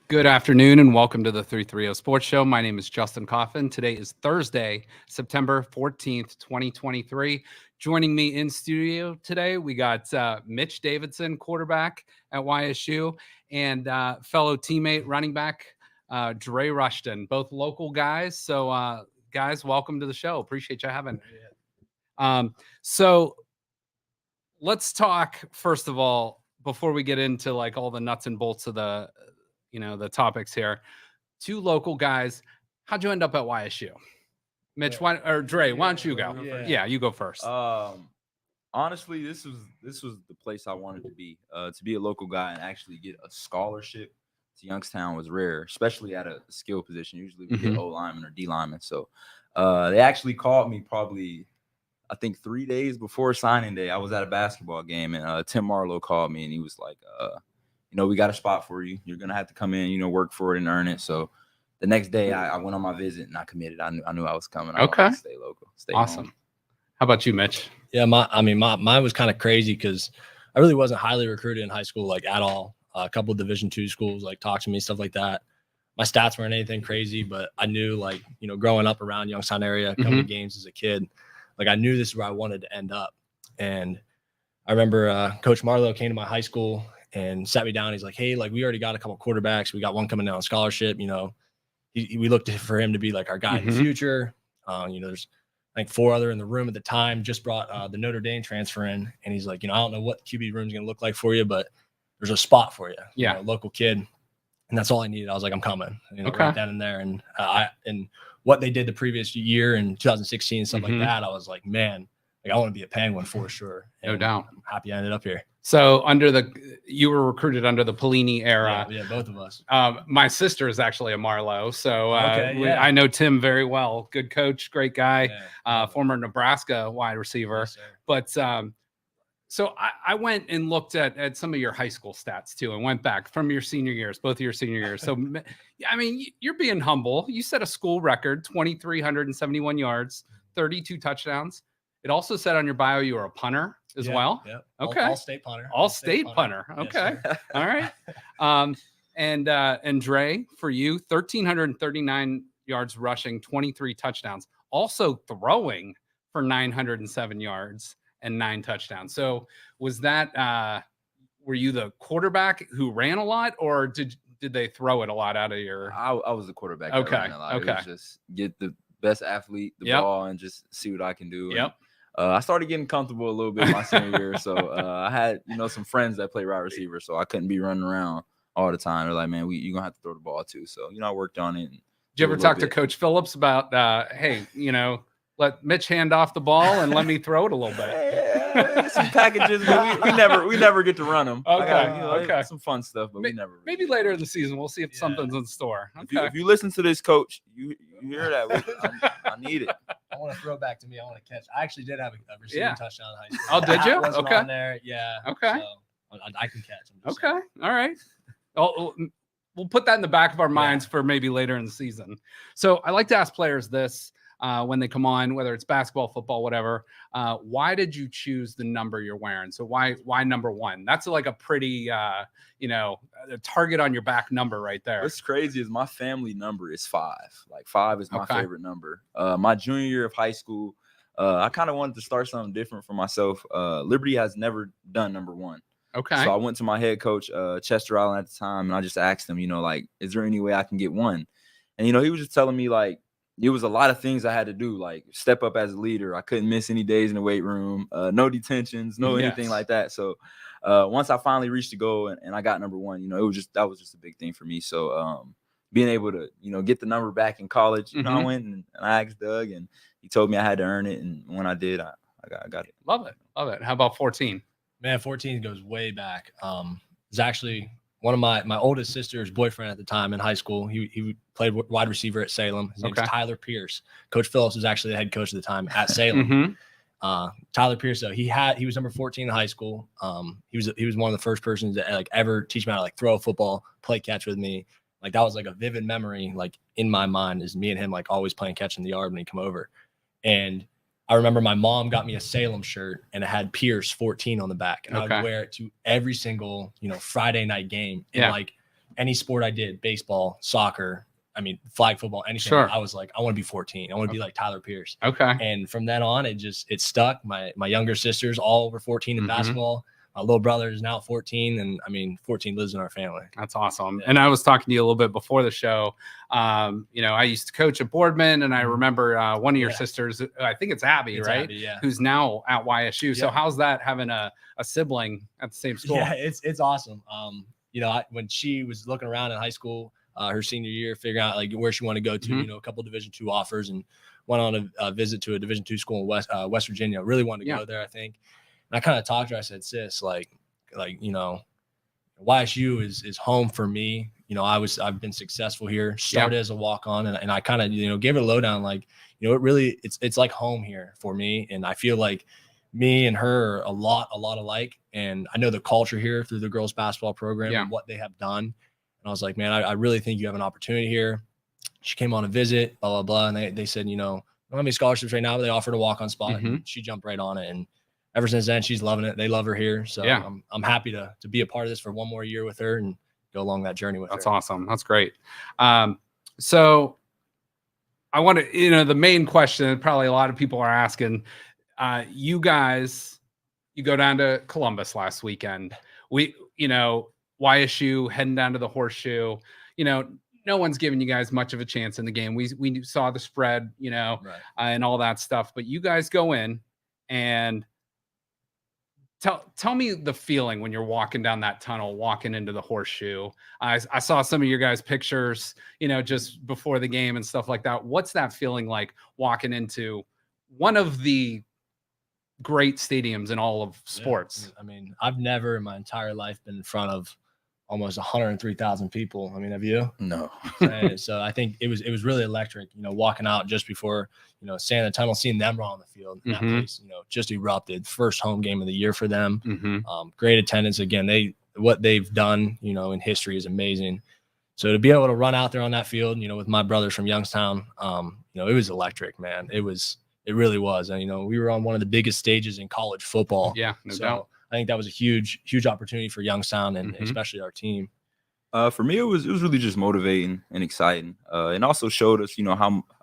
Good afternoon and welcome to the 330 Sports Show. My name is Justin Coffin. Today is Thursday, September 14th, 2023. Joining me in studio today, we got Mitch Davidson, quarterback at YSU, and fellow teammate running back Dra Rushton, both local guys. So, guys, welcome to the show. Appreciate you having me. So let's talk, first of all, before we get into like all the nuts and bolts of the topics here. Two local guys. How'd you end up at YSU? Mitch, or Dre, why don't you go? Yeah, you go first. Honestly, this was the place I wanted to be a local guy and actually get a scholarship to Youngstown was rare, especially at a skill position. Usually we get O lineman or D lineman. So they actually called me probably, I think 3 days before signing day. I was at a basketball game and Tim Marlowe called me and he was like, we got a spot for you. You're going to have to come in, work for it and earn it. So the next day I went on my visit and I committed. I knew I was coming. I wanted to stay local. Stay awesome. home. How about you, Mitch? Yeah, mine was kind of crazy because I really wasn't highly recruited in high school, like at all. A couple of Division II schools like talked to me, stuff like that. My stats weren't anything crazy, but I knew growing up around Youngstown area, coming to games as a kid, I knew this is where I wanted to end up. And I remember Coach Marlowe came to my high school and sat me down. He's like, hey, we already got a couple quarterbacks. We got one coming down on scholarship. We looked for him to be like our guy in the future. There's I think 4 other in the room at the time, just brought the Notre Dame transfer in. And he's like, I don't know what the QB room is going to look like for you, but there's a spot for you. Yeah. Local kid. And that's all I needed. I was like, I'm coming, right down in there. And and what they did the previous year in 2016 and stuff like that, I was like, man, I want to be a Penguin for sure. And no doubt. I'm happy I ended up here. So you were recruited under the Pelini era. Yeah, both of us. My sister is actually a Marlowe. So I know Tim very well. Good coach, great guy, former Nebraska wide receiver. Yes, but so I went and looked at some of your high school stats too, and went back from your senior years, both of your senior years. So, I mean, you're being humble. You set a school record, 2,371 yards, 32 touchdowns. It also said on your bio you were a punter as well. Yeah. Okay. All-state punter. All-state punter. Okay. Yes, all right. And Dre, for you, 1,339 yards rushing, 23 touchdowns. Also throwing for 907 yards and 9 touchdowns. So was that were you the quarterback who ran a lot, or did they throw it a lot out of your? I was the quarterback. Okay. That ran a lot. Okay. It was just get the best athlete the ball and just see what I can do. Yep. And, I started getting comfortable a little bit my senior year. So I had, some friends that play wide receiver, so I couldn't be running around all the time. They're like, man, you're going to have to throw the ball too. So, I worked on it. Did you ever talk to Coach Phillips about, hey, let Mitch hand off the ball and let me throw it a little bit? Some packages, but we never get to run them. Okay. Some fun stuff, but we never. Maybe later in the season, we'll see if something's in store. Okay. If you listen to this, Coach, you hear that? I need it. I want to throw back to me. I want to catch. I actually did have a receiving touchdown in high school. Oh, did you? Okay. On there. Yeah. Okay. So I can catch them. Okay. Saying. All right. We'll put that in the back of our minds for maybe later in the season. So I like to ask players this when they come on, whether it's basketball, football, whatever. Why did you choose the number you're wearing? So why number 1? That's like a pretty, a target on your back number right there. What's crazy is my family number is 5. Like 5 is my favorite number. My junior year of high school, I kind of wanted to start something different for myself. Liberty has never done number 1. Okay. So I went to my head coach, Chester Allen at the time, and I just asked him, is there any way I can get 1? And, he was just telling me, it was a lot of things I had to do, like step up as a leader. I couldn't miss any days in the weight room, no detentions, no anything like that. So once I finally reached the goal and I got number 1, that was just a big thing for me. So being able to, get the number back in college, I went and I asked Doug and he told me I had to earn it. And when I did, I got it. Love it. How about 14? Man, 14 goes way back. It's actually one of my oldest sister's boyfriend at the time in high school. He played wide receiver at Salem. His name is Tyler Pierce. Coach Phillips was actually the head coach at the time at Salem. Tyler Pierce, though, he was number 14 in high school. He was one of the first persons to ever teach me how to throw a football, play catch with me. That was a vivid memory in my mind, is me and him always playing catch in the yard when he come over. And I remember my mom got me a Salem shirt and it had Pierce 14 on the back, and I would wear it to every single Friday night game. And any sport I did, baseball, soccer, I mean, flag football, anything. Sure. I was like, I want to be 14. I want to be like Tyler Pierce. Okay. And from then on, it stuck. My younger sisters all over 14 in basketball. My little brother is now 14, and I mean, 14 lives in our family. That's awesome. Yeah. And I was talking to you a little bit before the show. You know, I used to coach at Boardman, and I remember one of your sisters, I think it's Abby, right? Abby, yeah. Who's now at YSU. So how's that having a sibling at the same school? Yeah, it's awesome. You know, when she was looking around in high school, her senior year, figuring out like where she wanted to go to, you know, a couple Division II offers, and went on a visit to a Division II school in West Virginia. Really wanted to go there, I think. And I kind of talked to her. I said, sis, like, you know, YSU is home for me. You know, I've been successful here, started as a walk-on, and I kind of, you know, gave her a lowdown, like, you know, it's like home here for me. And I feel like me and her are a lot alike. And I know the culture here through the girls basketball program and what they have done. And I was like, man, I really think you have an opportunity here. She came on a visit, blah, blah, blah. And they said, you know, I don't have any scholarships right now, but they offered a walk-on spot. And she jumped right on it. And ever since then, she's loving it. They love her here. So I'm happy to be a part of this for one more year with her and go along that journey with her. That's awesome. That's great. So I want to, you know, the main question that probably a lot of people are asking, you guys, you go down to Columbus last weekend. You know, YSU heading down to the Horseshoe, you know, no one's giving you guys much of a chance in the game. We saw the spread, you know, and all that stuff, but you guys go in and tell me the feeling when you're walking down that tunnel, walking into the Horseshoe. I saw some of your guys' pictures, you know, just before the game and stuff like that. What's that feeling like walking into one of the great stadiums in all of sports? I mean, I've never in my entire life been in front of almost 103,000 people. I mean, have you? No. So I think it was really electric, you know, walking out just before, you know, standing in the tunnel, seeing them run on the field. And that place, you know, just erupted. First home game of the year for them. Great attendance. Again, what they've done, you know, in history is amazing. So to be able to run out there on that field, you know, with my brothers from Youngstown, you know, it was electric, man. It really was. And, you know, we were on one of the biggest stages in college football. Yeah, no doubt. I think that was a huge opportunity for Youngstown and especially our team. For me, it was really just motivating and exciting, and also showed us, you know,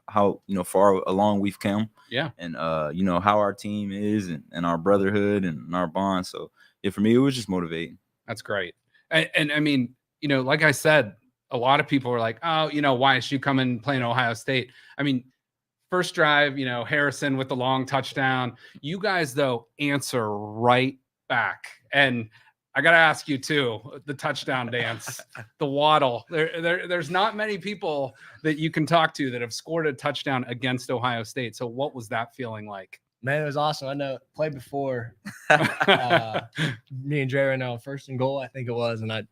how you know far along we've come. Yeah. And you know how our team is and our brotherhood and our bond. So yeah, for me, it was just motivating. That's great. And I mean, you know, like I said, a lot of people are like, oh, you know, YSU coming playing Ohio State. I mean, first drive, you know, Harrison with the long touchdown. You guys though answer right back. And I got to ask you too, the touchdown dance, the waddle. There's not many people that you can talk to that have scored a touchdown against Ohio State. So what was that feeling like? Man, it was awesome. I know played before me and Dra right now, first and goal, I think it was. And I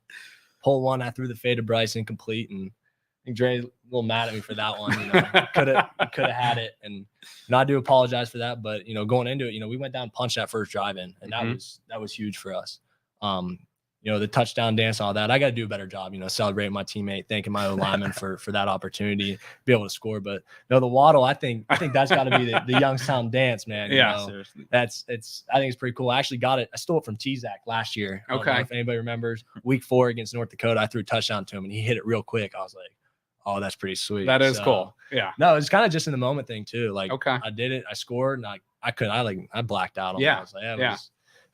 pulled one, I threw the fade to Bryce incomplete. And I think Dre a little mad at me for that one. You know, could have had it. And you know, I do apologize for that. But you know, going into it, you know, we went down and punched that first drive in, and that was huge for us. You know, the touchdown dance, all that. I got to do a better job, you know, celebrating my teammate, thanking my lineman for that opportunity, be able to score. But no, the waddle, I think that's got to be the Youngstown dance, man. Yeah, you know, seriously. I think it's pretty cool. I actually got it. I stole it from T-Zac last year. I don't know if anybody remembers, week 4 against North Dakota, I threw a touchdown to him and he hit it real quick. I was like, oh, that's pretty sweet. That is cool. Yeah. No, it's kind of just in the moment thing too. Like, okay, I did it. I scored, and I blacked out on it. Yeah. I was like,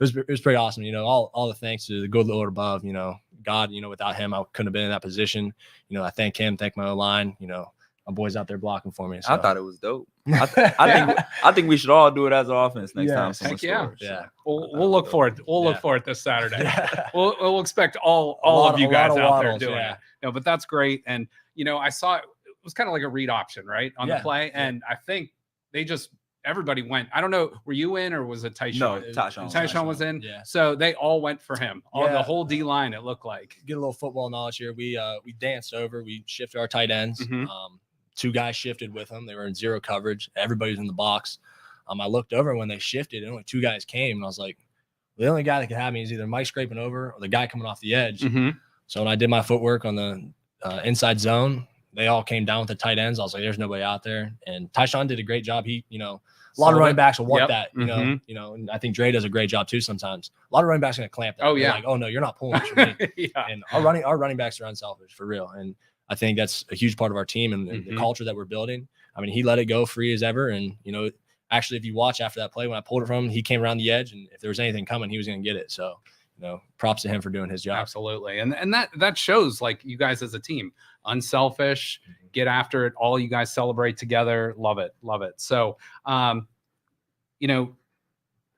it was pretty awesome. You know, all the thanks to the good Lord above. You know, God. You know, without Him, I couldn't have been in that position. You know, I thank Him, thank my O-line. You know, my boys out there blocking for me. So. I thought it was dope. I think we should all do it as an offense next time someone scores. Yeah. We'll look for it. We'll look for it this Saturday. We'll expect all of you guys out there doing it. No, but that's great. And you know, I saw it was kind of like a read option, right, on the play, and I think they just. Everybody went. I don't know. Were you in or was it Tyshawn? No, Tyshawn was in. Yeah. So they all went for him. The whole D line. It looked like. Get a little football knowledge here. We danced over. We shifted our tight ends. 2 guys shifted with them. They were in zero coverage. Everybody was in the box. I looked over when they shifted, and only 2 guys came, and I was like, the only guy that could have me is either Mike scraping over or the guy coming off the edge. So when I did my footwork on the inside zone, they all came down with the tight ends. I was like, there's nobody out there. And Tyshawn did a great job. He, a lot of running backs will want that, and I think Dre does a great job too sometimes. A lot of running backs are going to clamp that. They're like, oh, no, you're not pulling this for me. And our running backs are unselfish for real. And I think that's a huge part of our team and the culture that we're building. I mean, he let it go free as ever. And, actually, if you watch after that play, when I pulled it from him, he came around the edge. And if there was anything coming, he was going to get it. So, props to him for doing his job. Absolutely. And that shows like you guys as a team, unselfish, get after it. All you guys celebrate together. Love it. Love it. So, I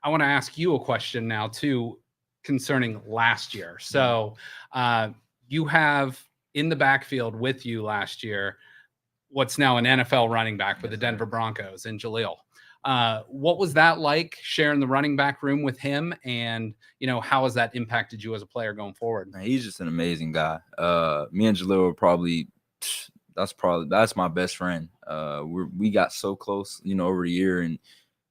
want to ask you a question now too, concerning last year. So, you have in the backfield with you last year, what's now an NFL running back with the Denver Broncos in Jaleel. What was that like sharing the running back room with him? And, how has that impacted you as a player going forward? Man, he's just an amazing guy. Me and Jaleel are that's my best friend. We got so close, over the year. And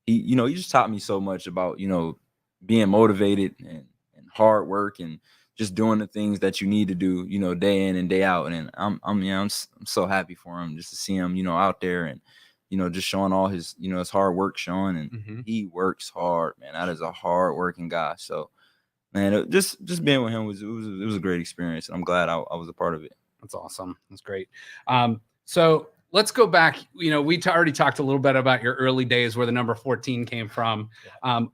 he just taught me so much about, being motivated and hard work and just doing the things that you need to do, day in and day out. And I'm so happy for him just to see him, out there and, just showing all his, his hard work showing. And he works hard, man. That is a hard working guy. So, man, just being with him was a great experience. And I'm glad I was a part of it. That's awesome. That's great. So let's go back. We already talked a little bit about your early days where the number 14 came from.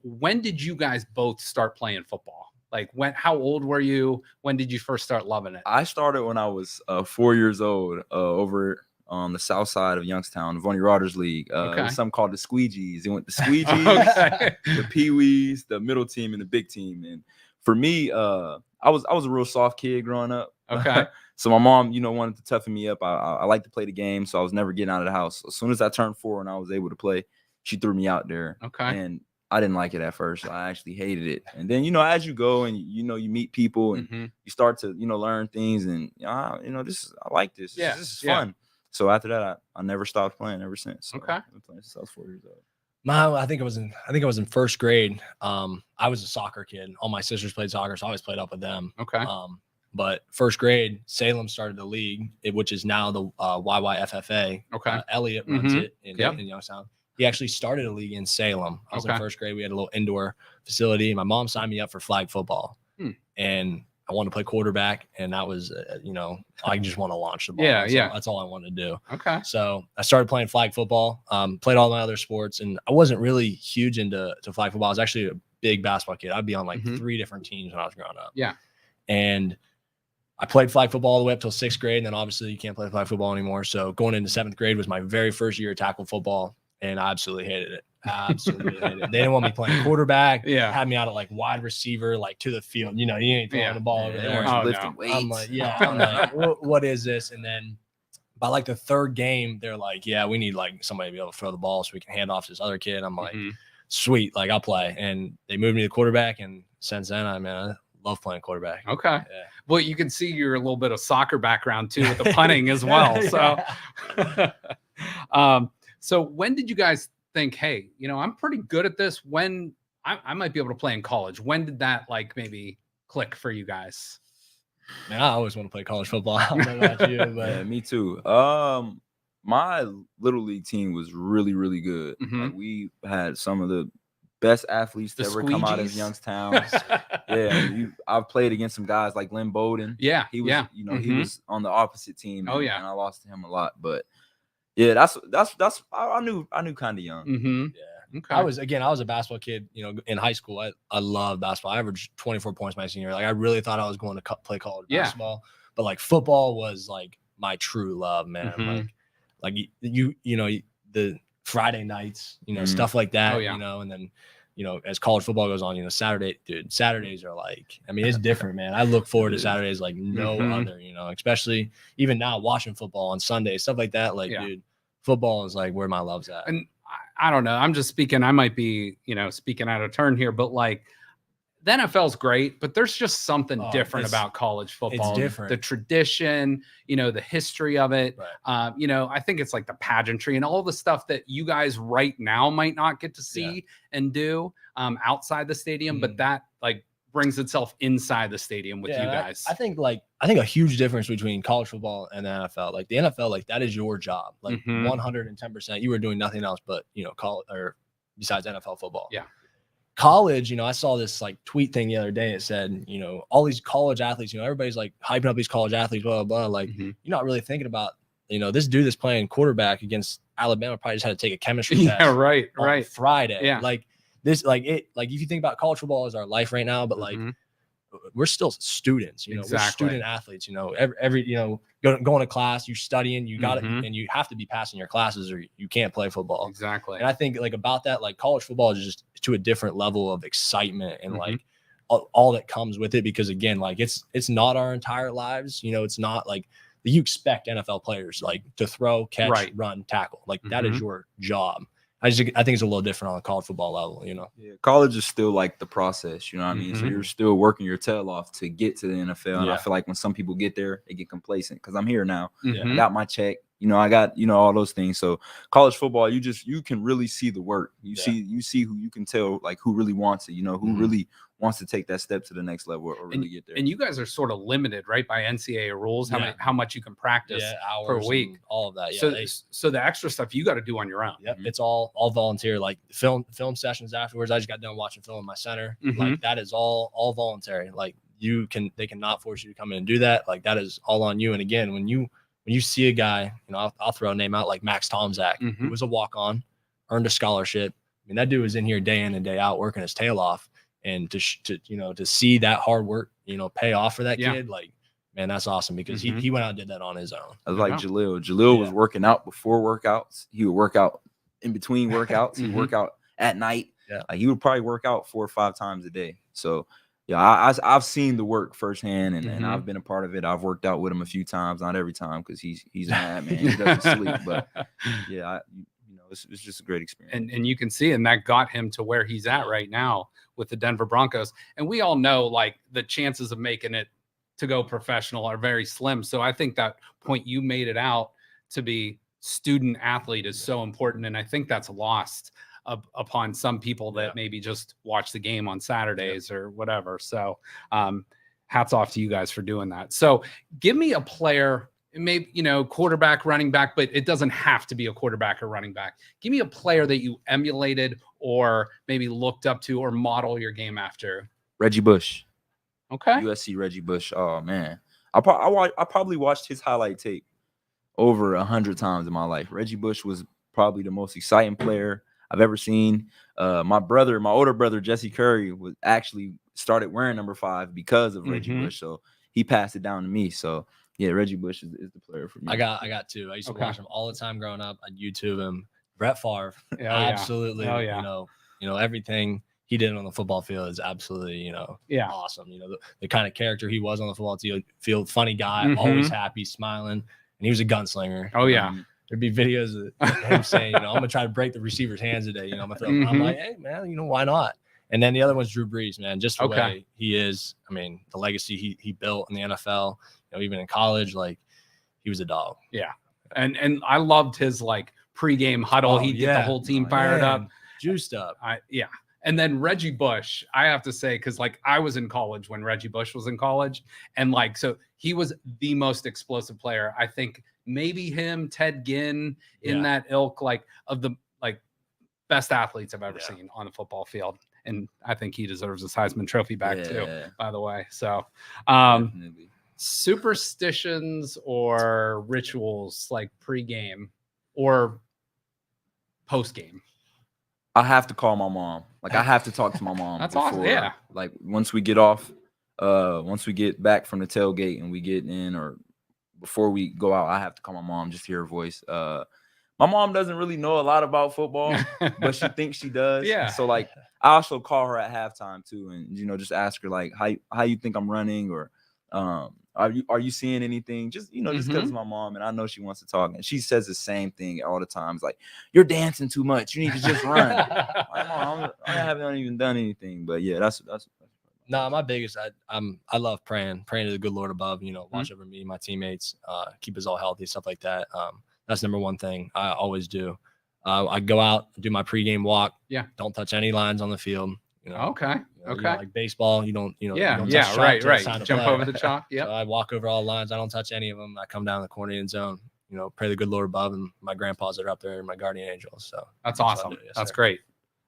When did you guys both start playing football? Like how old were you? When did you first start loving it? I started when I was 4 years old over on the south side of Youngstown, Vonnie Rodgers League. It was something called the Squeegees. It went the Squeegees, the Pee-wees, the middle team, and the big team. And for me, I was a real soft kid growing up. Okay. So my mom, wanted to toughen me up. I like to play the game, so I was never getting out of the house. As soon as I turned 4 and I was able to play, she threw me out there. Okay. And I didn't like it at first. I actually hated it. And then, as you go and, you meet people and you start to, learn things and, I like this. This is fun. So after that, I never stopped playing ever since. So okay. I've been playing since I was 4 years old. I think I was in first grade. I was a soccer kid. All my sisters played soccer, so I always played up with them. Okay. But first grade, Salem started the league, which is now the YYFFA. Okay. Elliot runs it in Youngstown. He actually started a league in Salem. I was in first grade. We had a little indoor facility. My mom signed me up for flag football. And I wanted to play quarterback. And that was, I just want to launch the ball. That's all I wanted to do. Okay. So I started playing flag football, played all my other sports. And I wasn't really huge into flag football. I was actually a big basketball kid. I'd be on like 3 different teams when I was growing up. Yeah. And I played flag football all the way up till 6th grade. And then obviously you can't play flag football anymore. So going into 7th grade was my very first year of tackle football. And I absolutely hated it. Absolutely hated it. They didn't want me playing quarterback. Had me out at like wide receiver, like to the field. You ain't throwing the ball over there. Lifting weights. I'm like, what is this? And then by like the 3rd game, they're like, yeah, we need like somebody to be able to throw the ball so we can hand off to this other kid. I'm like, sweet, like I'll play. And they moved me to quarterback. And since then, I love playing quarterback. Okay. Yeah. Well, you can see you're a little bit of soccer background too with the punting as well. So, so when did you guys think, hey, I'm pretty good at this? When I might be able to play in college. When did that like maybe click for you guys? Man, I always want to play college football. I don't know about you, but yeah, me too. My little league team was really, really good. Like, we had some of the best athletes that ever come out of Youngstown. I've played against some guys like Lynn Bowden. Yeah, he was, he was on the opposite team. And, and I lost to him a lot. But yeah, that's I knew kind of young. Yeah. Okay. I was a basketball kid. In high school, I loved basketball. I averaged 24 points my senior year. Like I really thought I was going to play college basketball, but like football was like my true love, man. Like the Friday nights, stuff like that. And then as college football goes on, Saturdays are like, it's different, man. I look forward to Saturdays like no other, especially even now watching football on Sundays, stuff like that. Like, dude, football is like where my love's at. And I don't know. I'm just speaking. I might be, speaking out of turn here, but like the NFL's great, but there's just something different about college football. It's different. The tradition, the history of it. Right. I think it's like the pageantry and all the stuff that you guys right now might not get to see and do outside the stadium, but that like brings itself inside the stadium with you guys? I think a huge difference between college football and the NFL. Like the NFL, like that is your job. Like 110%. You were doing nothing else but college or besides NFL football. Yeah. College, I saw this like tweet thing the other day. It said, all these college athletes, everybody's like hyping up these college athletes, blah, blah, blah. Like you're not really thinking about, this dude that's playing quarterback against Alabama probably just had to take a chemistry test. Yeah, right. Friday. Yeah. Like this, if you think about college football as our life right now, but like we're still students, we're student athletes, every going to class, you're studying, you got it, and you have to be passing your classes or you can't play football. Exactly. And I think like about that, like college football is just to a different level of excitement and like all that comes with it, because again, like it's not our entire lives, it's not like you expect NFL players like to throw, catch, run, tackle. Like that is your job. I think it's a little different on the college football level, Yeah, college is still like the process, you know what I mean? So you're still working your tail off to get to the NFL. And I feel like when some people get there, they get complacent because I'm here now. I got my check, I got, all those things. So college football, you can really see the work. You see who you can tell, like who really wants it, who really wants to take that step to the next level or really get there. And you guys are sort of limited, right, by NCAA rules, how much you can practice per week, all of that. So the extra stuff you got to do on your own. Yep, it's all volunteer. Like film sessions afterwards. I just got done watching film in my center. Like that is all voluntary. Like they cannot force you to come in and do that. Like that is all on you. And again, when you see a guy, I'll throw a name out like Max Tomczak, who was a walk-on, earned a scholarship. I mean, that dude was in here day in and day out working his tail off. And to see that hard work, pay off for that kid, like, man, that's awesome, because he went out and did that on his own. I was like Jalil. Jalil was working out before workouts. He would work out in between workouts. He'd work out at night. Yeah. Like he would probably work out 4 or 5 times a day. So yeah, I've seen the work firsthand, and I've been a part of it. I've worked out with him a few times, not every time, because he's a madman. He doesn't sleep, but yeah, it's just a great experience. And you can see, and that got him to where he's at right now with the Denver Broncos. And we all know, like, the chances of making it to go professional are very slim. So I think that point you made it out to be student athlete is so important. And I think that's lost upon some people that maybe just watch the game on Saturdays or whatever. So hats off to you guys for doing that. So give me a player, maybe, quarterback, running back, but it doesn't have to be a quarterback or running back. Give me a player that you emulated or maybe looked up to or model your game after. Reggie Bush. Okay. USC Reggie Bush. Oh, man. I probably watched his highlight tape over 100 times in my life. Reggie Bush was probably the most exciting player I've ever seen. My older brother, Jesse Curry, was actually started wearing number 5 because of Reggie Bush. So he passed it down to me. So yeah, Reggie Bush is the player for me. I got 2. I used to watch him all the time growing up. I'd YouTube him. Brett Favre, absolutely. Everything he did on the football field is absolutely, awesome. The kind of character he was on the football field, funny guy, always happy, smiling, and he was a gunslinger. Oh yeah. There'd be videos of him saying, I'm gonna try to break the receiver's hands today. I'm gonna throw. I'm like, hey man, why not? And then the other one's Drew Brees, man. Just the way he is. I mean, the legacy he built in the NFL. Even in college, like he was a dog. Yeah, and I loved his like pregame huddle. He'd get the whole team fired up, juiced up. And then Reggie Bush, I have to say, because like I was in college when Reggie Bush was in college, and like so he was the most explosive player. I think maybe him, Ted Ginn, in that ilk, like of the like best athletes I've ever seen on the football field. And I think he deserves a Heisman Trophy back too, by the way. So Definitely. Superstitions or rituals like pregame or postgame? I have to call my mom. Like I have to talk to my mom. That's awesome. Yeah. Like once we get off, once we get back from the tailgate and we get in, or before we go out, I have to call my mom just to hear her voice. My mom doesn't really know a lot about football, but she thinks she does. Yeah. So like I also call her at halftime too, and just ask her like how you think I'm running, or are you seeing anything? Just just because it's my mom and I know she wants to talk, and she says the same thing all the time. It's like, you're dancing too much. You need to just run. I haven't even done anything, but yeah, that's. No, my biggest, I love praying to the good Lord above. Watch over me, my teammates, keep us all healthy, stuff like that. That's number one thing I always do. I go out, do my pregame walk. Yeah. Don't touch any lines on the field. You know, Okay. Okay. like baseball, you don't Yeah. touch Yeah. chalk Right. till it's time Right. to Jump play. over the chalk. So Yep. I walk over all the lines. I don't touch any of them. I come down the corner end zone, pray the good Lord above, and my grandpas are up there, my guardian angels. So That's what I awesome. do. Yes, That's sir. great.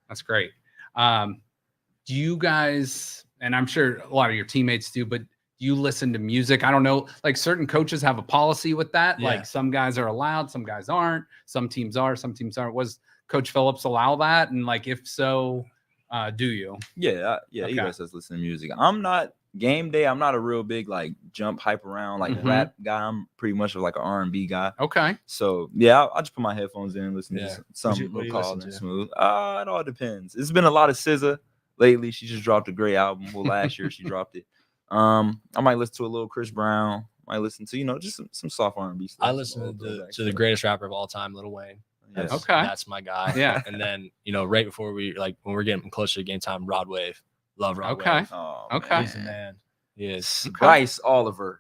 That's great. Do you guys, and I'm sure a lot of your teammates do, but do you listen to music? I don't know. Like certain coaches have a policy with that. Yeah. Like some guys are allowed, some guys aren't. Some teams are, some teams aren't. Was Coach Phillips allow that? And like, if so, do you? Yeah, he Okay. lets us listen to music. I'm not game day. I'm not a real big like jump hype around like Mhm. rap guy. I'm pretty much like an R&B guy. Okay. So yeah, I'll just put my headphones in and listen Yeah. to some What do you calm listen and to? smooth. It all depends. It's been a lot of SZA lately. She just dropped a great album. Well, last year she dropped it. I might listen to a little Chris Brown. Might listen to just some soft R&B stuff. I listen to the greatest rapper of all time, Lil Wayne. Yes. Okay. That's my guy. Yeah. And then, right before when we're getting closer to game time, Rod Wave. Love Rod Okay. Wave. Oh, Okay. He's the man. Yes. Okay. Bryce Oliver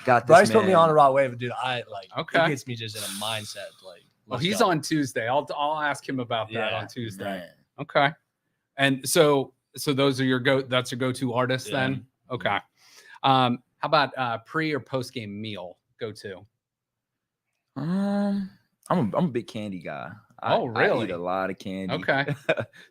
got this Bryce man. put me on a Rod Wave, dude. Okay. It gets me just in a mindset. Like, Well, let's he's go. on Tuesday. I'll ask him about that Yeah, on Tuesday. Man. Okay. And so those are that's your go-to artists Yeah. then? Okay. How about pre or post game meal go-to? I'm a big candy guy. I Really? eat a lot of candy. Okay.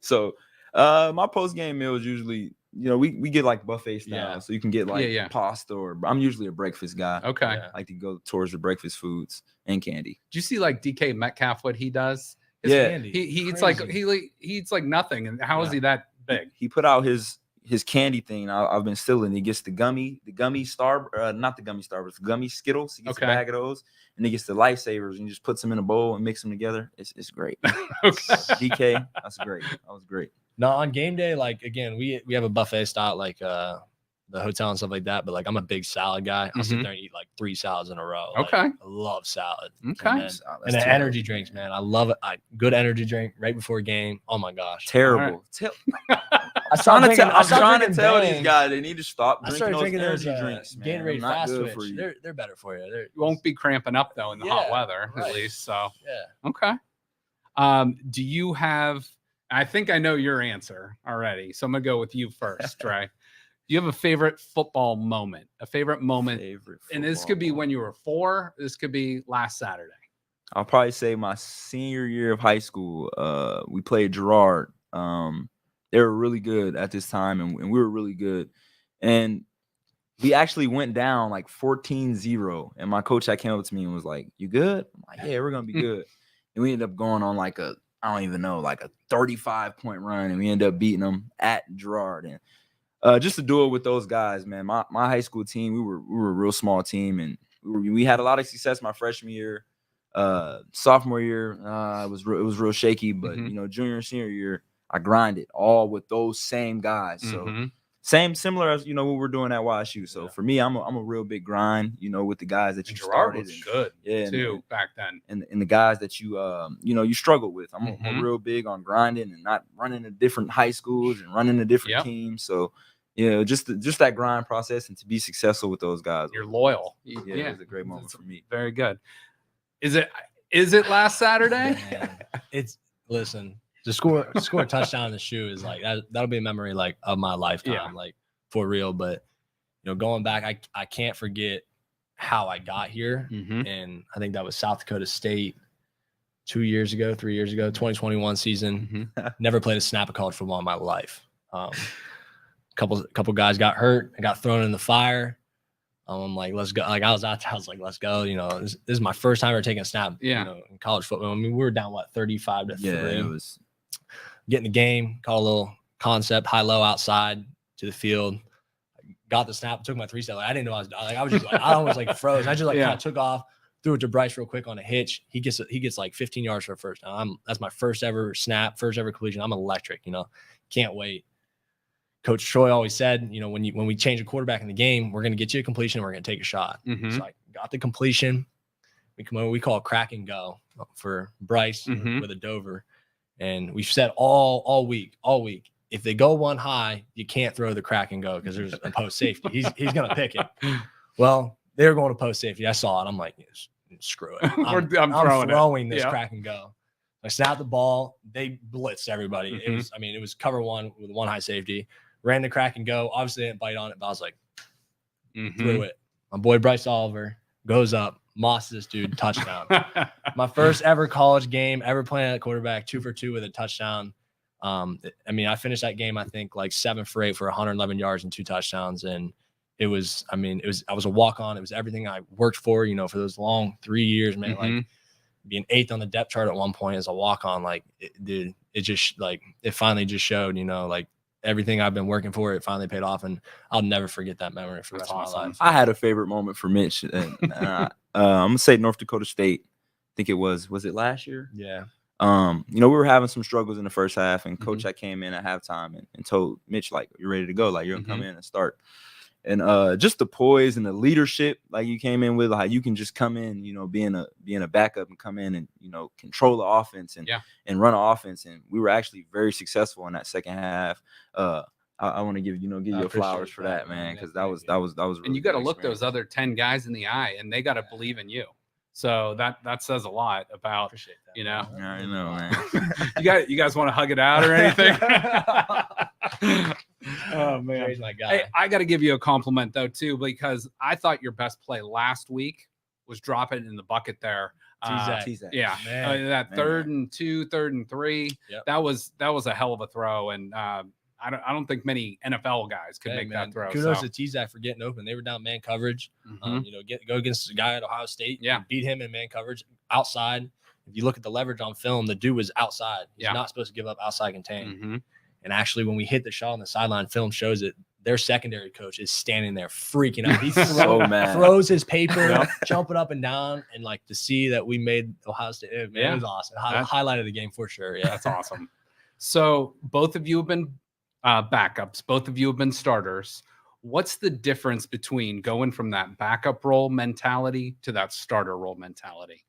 So my post game meal is usually, we get like buffet style. Yeah. So you can get like Yeah. pasta, or I'm usually a breakfast guy. Okay. Yeah. I like to go towards the breakfast foods and candy. Do you see like DK Metcalf what he does? Yeah. Candy. He eats Crazy. like he eats like nothing. And how is he that big? He put out his candy thing. I've been stealing. He gets the gummy star, not the gummy Starburst, gummy Skittles. He gets Okay. a bag of those, and he gets the Lifesavers, and he just puts them in a bowl and mix them together. It's great. Okay. DK, that's great. That was great. No, on game day, like again, we have a buffet style, like the hotel and stuff like that. But like I'm a big salad guy. I'll sit Mhm. there and eat like 3 salads in a row. Like, Okay. I love salad. Okay. And then energy drinks, man. I love it. Good energy drink right before a game. Oh my gosh. Terrible. I'm I'm trying to tell these guys they need to stop I drinking started those drinking energy those drinks, man. Gatorade Not Fast good for Twitch. you. They're better for you. You won't be cramping up though in the hot Yeah, weather, at right. least. So Yeah. okay. Do you have? I think I know your answer already, so I'm gonna go with you first, Dre. Do you have a favorite football moment? A favorite moment, and this could be when you were 4. This could be last Saturday. I'll probably say my senior year of high school. We played Girard. They were really good at this time, and we were really good. And we actually went down like 14-0. And my coach that came up to me and was like, "You good?" I'm like, "Yeah, we're gonna be good." And we ended up going on like a 35-point run, and we ended up beating them at Girard. And just to do it with those guys, man. My high school team, we were a real small team, and we had a lot of success my freshman year. Sophomore year, it was real shaky, but junior and senior year, I grinded all with those same guys. So similar as what we're doing at YSU. So for me, I'm a real big grind, with the guys that you Girard started. was good too back then, and the guys that you you struggle with. I'm real big on grinding and not running to different high schools and running to different teams. So just that grind process and to be successful with those guys. You're loyal. It was a great moment for me. Very good. Is it last Saturday? Listen, to score a touchdown in the shoe is like that'll be a memory like of my lifetime, like for real. But going back, I can't forget how I got here. And I think that was South Dakota State 3 years ago, 2021 season. Never played a snap of college football in my life. Couple guys got hurt. I got thrown in the fire. I'm like, let's go. Like I was like, let's go. This is my first time ever taking a snap. In college football. I mean, we were down 35-3. It was getting the game. Called a little concept high-low outside to the field. Got the snap. Took my 3-step. I didn't know I was just like I almost like froze. I just kind of took off. Threw it to Bryce real quick on a hitch. He gets like 15 yards for a first down. That's my first ever snap, first ever completion. I'm electric. Can't wait. Coach Troy always said, when we change a quarterback in the game, we're going to get you a completion and we're going to take a shot. So I got the completion. We come over, we call it crack and go for Bryce with a Dover. And we've said all week, if they go one high, you can't throw the crack and go because there's a post safety. He's going to pick it. Well, they were going to post safety. I saw it. I'm like, screw it. I'm throwing this crack and go. I snapped the ball. They blitzed everybody. Mm-hmm. It was cover one with one high safety. Ran the crack and go. Obviously, they didn't bite on it, but I was like, threw it. My boy Bryce Oliver goes up, mosses this dude, touchdown. My first ever college game, ever playing at quarterback, 2 for 2 with a touchdown. I finished that game, I think, like 7 for 8 for 111 yards and 2 touchdowns. And I was a walk-on. It was everything I worked for, for those long 3 years, man. Like being 8th on the depth chart at one point as a walk-on, it finally just showed, like everything I've been working for, it finally paid off, and I'll never forget that memory for the rest of my life. I had a favorite moment for Mitch, and I'm gonna say North Dakota State. I think it was it last year? Yeah. We were having some struggles in the first half, and Coach I came in at halftime and told Mitch, like, you're ready to go, like you're gonna come in and start. And just the poise and the leadership, like you came in with, like you can just come in, being a backup and come in and control the offense and run an offense. And we were actually very successful in that second half. I want to give you flowers for that, man, because that was really. And you got to look those other 10 guys in the eye, and they got to believe in you. So that says a lot about that, Yeah, I know, man. you guys want to hug it out or anything? Oh man, my guy. Hey, I got to give you a compliment though too, because I thought your best play last week was dropping in the bucket there. T-Zach. Yeah, that 3rd and 2, 3rd and 3. Yep. That was a hell of a throw, and I don't think many NFL guys could make that throw. Kudos to T-Zach for getting open. They were down man coverage. Go against a guy at Ohio State. Yeah, beat him in man coverage outside. If you look at the leverage on film, the dude was outside. He's not supposed to give up outside contain. And actually, when we hit the shot on the sideline, film shows it. Their secondary coach is standing there freaking out. He throws his paper, jumping up and down, and like to see that we made Ohio State. It was awesome. Highlight of the game for sure. Yeah, that's awesome. So both of you have been backups. Both of you have been starters. What's the difference between going from that backup role mentality to that starter role mentality?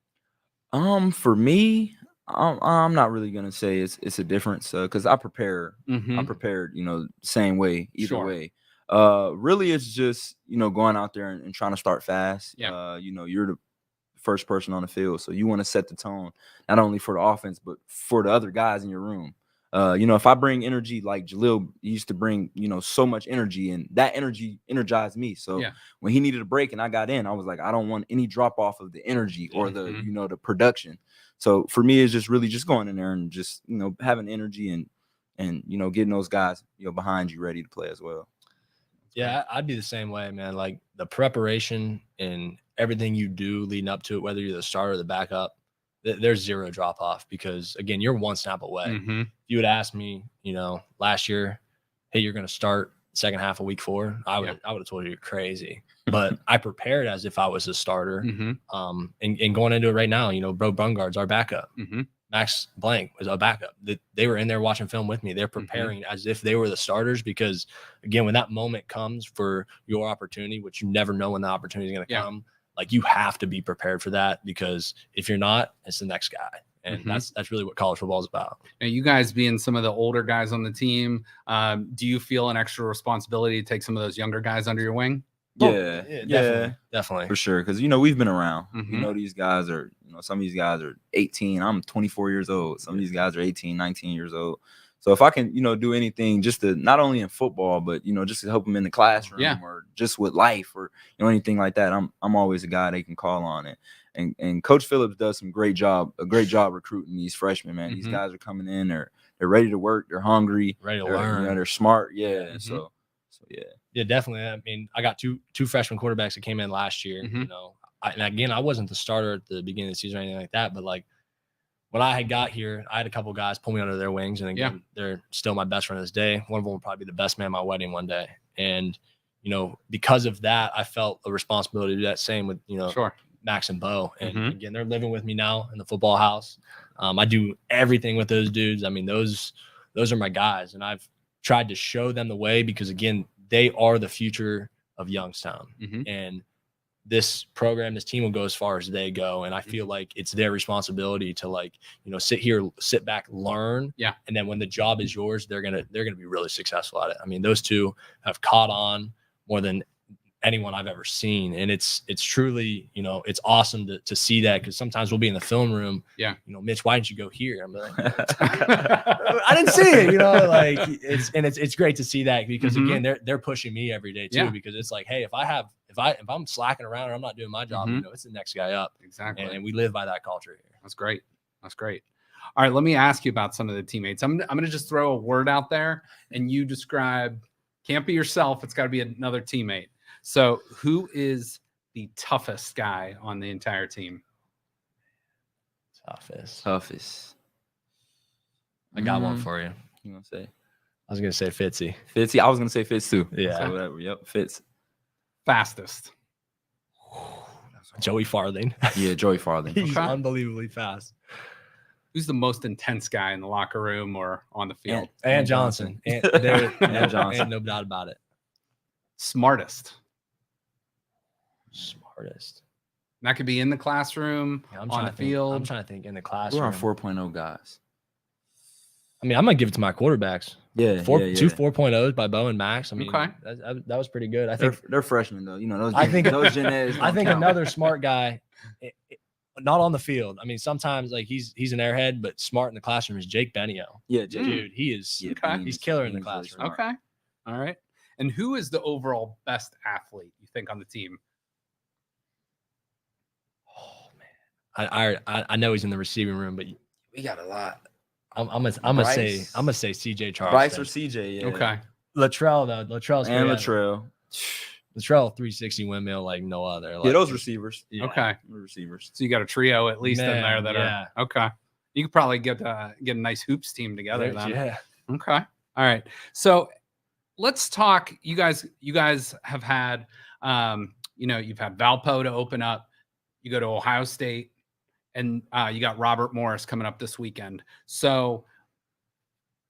For me, I'm not really gonna say it's a difference because I prepare. I'm prepared, same way either way. Really, it's just going out there and trying to start fast. Yeah. You're the first person on the field, so you want to set the tone not only for the offense but for the other guys in your room. If I bring energy like Jalil used to bring, so much energy, and that energy energized me. So when he needed a break and I got in, I was like, I don't want any drop off of the energy or the, the production. So for me, it's just really just going in there and just, having energy and getting those guys, behind you ready to play as well. Yeah, I'd be the same way, man. Like the preparation and everything you do leading up to it, whether you're the starter or the backup, there's zero drop off because again, you're one snap away. If you would ask me, last year, hey, you're going to start second half of week 4, I would have told you you're crazy. But I prepared as if I was a starter. And going into it right now, Bro Bungard's our backup. Max Blank was a backup. They were in there watching film with me. They're preparing as if they were the starters because, again, when that moment comes for your opportunity, which you never know when the opportunity is going to come, like you have to be prepared for that because if you're not, it's the next guy. And that's really what college football is about. Now, you guys being some of the older guys on the team, do you feel an extra responsibility to take some of those younger guys under your wing? Yeah, definitely. For sure. Because, we've been around. These guys are, some of these guys are 18. I'm 24 years old. Some of these guys are 18, 19 years old. So if I can, do anything just to not only in football, but, just to help them in the classroom or just with life or, anything like that, I'm always a guy they can call on it. And Coach Phillips does a great job recruiting these freshmen, man. These guys are coming in, they're ready to work, they're hungry, ready to learn. They're smart. Yeah. So yeah. Yeah, definitely. I mean, I got two freshman quarterbacks that came in last year, and again, I wasn't the starter at the beginning of the season or anything like that, but like when I had got here, I had a couple guys pull me under their wings, and again, they're still my best friend to this day. One of them will probably be the best man at my wedding one day. And, because of that, I felt a responsibility to do that same with, Max and Bo. And again, they're living with me now in the football house. I do everything with those dudes. I mean, those are my guys, and I've tried to show them the way because, again, they are the future of Youngstown. And this program, this team will go as far as they go. And I feel like it's their responsibility to sit back, learn. Yeah. And then when the job is yours, they're going to be really successful at it. I mean, those two have caught on more than anyone I've ever seen. And it's truly, you know, it's awesome to see that, because sometimes we'll be in the film room. Yeah. You know, Mitch, why didn't you go here? I'm like, I didn't see it, you know, like it's great to see that, because again, they're pushing me every day too, because it's like, hey, if I'm slacking around or I'm not doing my job, you know, it's the next guy up. Exactly. And we live by that culture here. That's great. That's great. All right, let me ask you about some of the teammates. I'm going to just throw a word out there, and you describe. Can't be yourself. It's got to be another teammate. So, who is the toughest guy on the entire team? Toughest. I got one for you. You gonna say? I was gonna say Fitzy. Fitzy. I was gonna say Fitz too. Yeah. So whatever. Yep. Fitz. Fastest. Joey Farthing. Yeah, Joey Farthing. He's unbelievably fast. Who's the most intense guy in the locker room or on the field? And Johnson. And Johnson. And no doubt about it. Smartest. And that could be in the classroom, on the field. I'm trying to think in the classroom. We're our 4.0 guys. I mean, I'm gonna give it to my quarterbacks. Yeah, two 4.0s by Bo and Max. I mean, okay. that was pretty good. I think they're freshmen though. You know, those Gen Eds I think count. another smart guy, not on the field. I mean, sometimes like he's an airhead, but smart in the classroom is Jake Benio. Yeah, Jake. Dude, he is. Okay. He's killer in the classroom. Okay. All right. And who is the overall best athlete you think on the team? Oh man, I know he's in the receiving room, but we got a lot. I'm gonna say CJ Charles. Bryce or CJ. Yeah. Okay. Latrell though. Latrell's and great. Latrell. Latrell 360 windmill like no other. Like, yeah, those receivers. Yeah. Okay. Receivers. So you got a trio at least in there that are okay. You could probably get a nice hoops team together then. Yeah. Okay. All right. So let's talk. You guys have had you've had Valpo to open up. You go to Ohio State. And you got Robert Morris coming up this weekend. So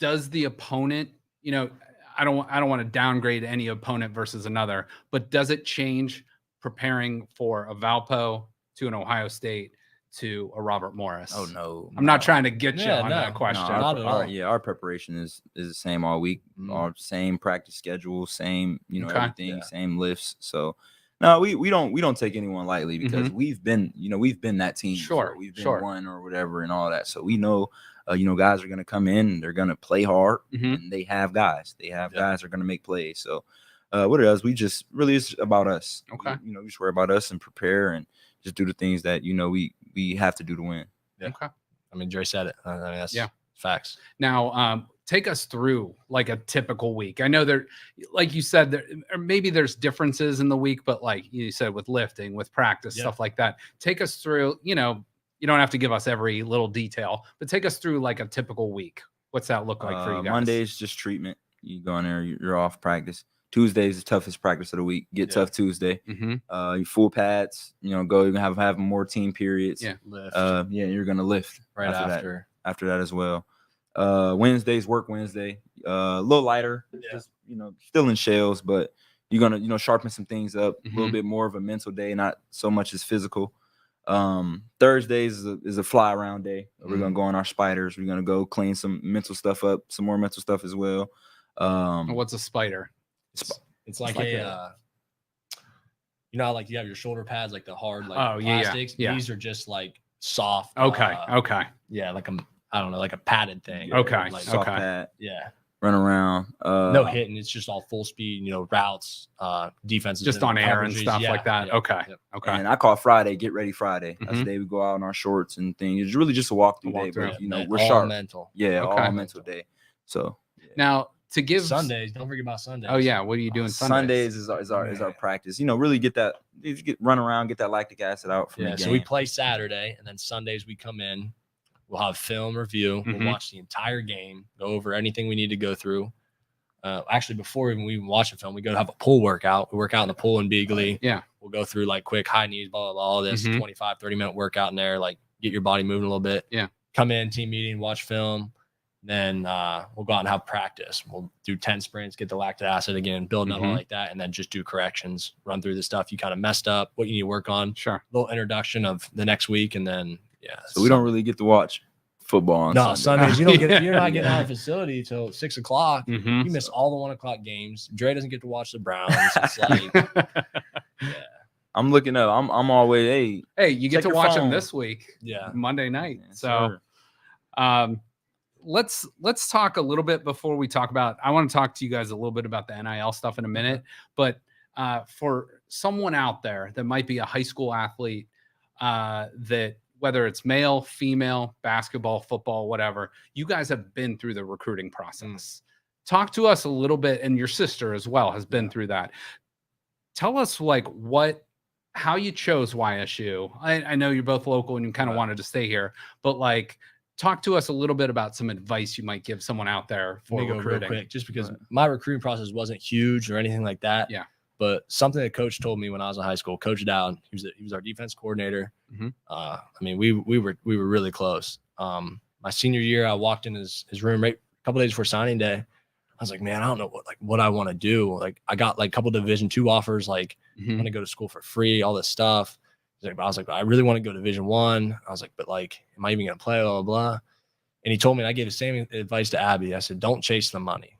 does the opponent, I don't want to downgrade any opponent versus another, but does it change preparing for a Valpo to an Ohio State to a Robert Morris? Oh, no. I'm not trying to get you on that question. No, not at all. Our preparation is the same all week. Our same practice schedule, same, everything, same lifts. So no, we don't take anyone lightly, because we've been that team. Sure. We've been one or whatever and all that. So we know, guys are going to come in, they're going to play hard, and they have guys. They have guys that are going to make plays. So what it does, we just really is about us. Okay. We just worry about us and prepare and just do the things that, we have to do to win. Yeah. Okay. I mean, Dre said it. I mean, that's facts. Now, take us through like a typical week. I know there, like you said, or maybe there's differences in the week, but like you said, with lifting, with practice, stuff like that. Take us through, you don't have to give us every little detail, but take us through like a typical week. What's that look like for you guys? Monday's just treatment. You go in there, you're off practice. Tuesday's the toughest practice of the week. Get tough Tuesday. You full pads, go, you're gonna have more team periods. Yeah. Lift. You're gonna lift right after that as well. Wednesday's work Wednesday. A little lighter, just still in shells, but you're gonna sharpen some things up. A little bit more of a mental day, not so much as physical. Thursdays is a fly around day. We're gonna go on our spiders. We're gonna go clean some mental stuff up, some more mental stuff as well. What's a spider? It's like a like you have your shoulder pads, like the hard plastics. Yeah. These are just like soft. Okay. Yeah, like like a padded thing. Okay. Like, soft pad. Yeah. Run around. No hitting. It's just all full speed. Routes, defenses, just on air and stuff like that. Yeah, okay. Okay. And I call Friday Get Ready Friday. That's the day we go out in our shorts and things. It's really just a walkthrough day, but we're all sharp. Mental. Yeah, Okay. all mental day. So now to give Sundays, don't forget about Sundays. Oh yeah, what are you doing Sundays? Sundays is our practice. Really get run around, get that lactic acid out from the game. So we play Saturday, and then Sundays we come in. We'll have film review. We'll watch the entire game, go over anything we need to go through. Actually, before we even watch the film, we go to have a pool workout. We work out in the pool in Beagley. Yeah. We'll go through like quick high knees, blah, blah, blah, all this 25, 30-minute workout in there, like get your body moving a little bit. Yeah. Come in, team meeting, watch film. Then we'll go out and have practice. We'll do 10 sprints, get the lactic acid again, building up all like that, and then just do corrections, run through the stuff you kind of messed up, what you need to work on. Sure. Little introduction of the next week, and then, So we don't really get to watch football on Sundays. You don't get. You're not getting out of the facility till 6:00. You miss all the 1:00 games. Dre doesn't get to watch the Browns. It's like I'm looking up. I'm always Hey, you get check to your watch phone. them this week. Yeah. Monday night. Yes, So sir. let's talk a little bit before we talk about. I want to talk to you guys a little bit about the NIL stuff in a minute, but for someone out there that might be a high school athlete, that whether it's male, female, basketball, football, whatever, you guys have been through the recruiting process. Talk to us a little bit, and your sister as well has been through that. Tell us like how you chose YSU. I know you're both local and you kind of wanted to stay here, but like talk to us a little bit about some advice you might give someone out there for Let me go recruiting. real quick, just because my recruiting process wasn't huge or anything like that. Yeah. But something that coach told me when I was in high school, Coach Dowd, he was our defense coordinator. I mean, we were really close. My senior year, I walked in his room right a couple days before signing day. I was like, man, I don't know what I want to do. Like, I got like a couple Division II offers. Like, I want to go to school for free, all this stuff. I was like, I really want to go to Division I. I was like, but like, am I even gonna play? Blah blah blah. And he told me, and I gave the same advice to Abby. I said, don't chase the money.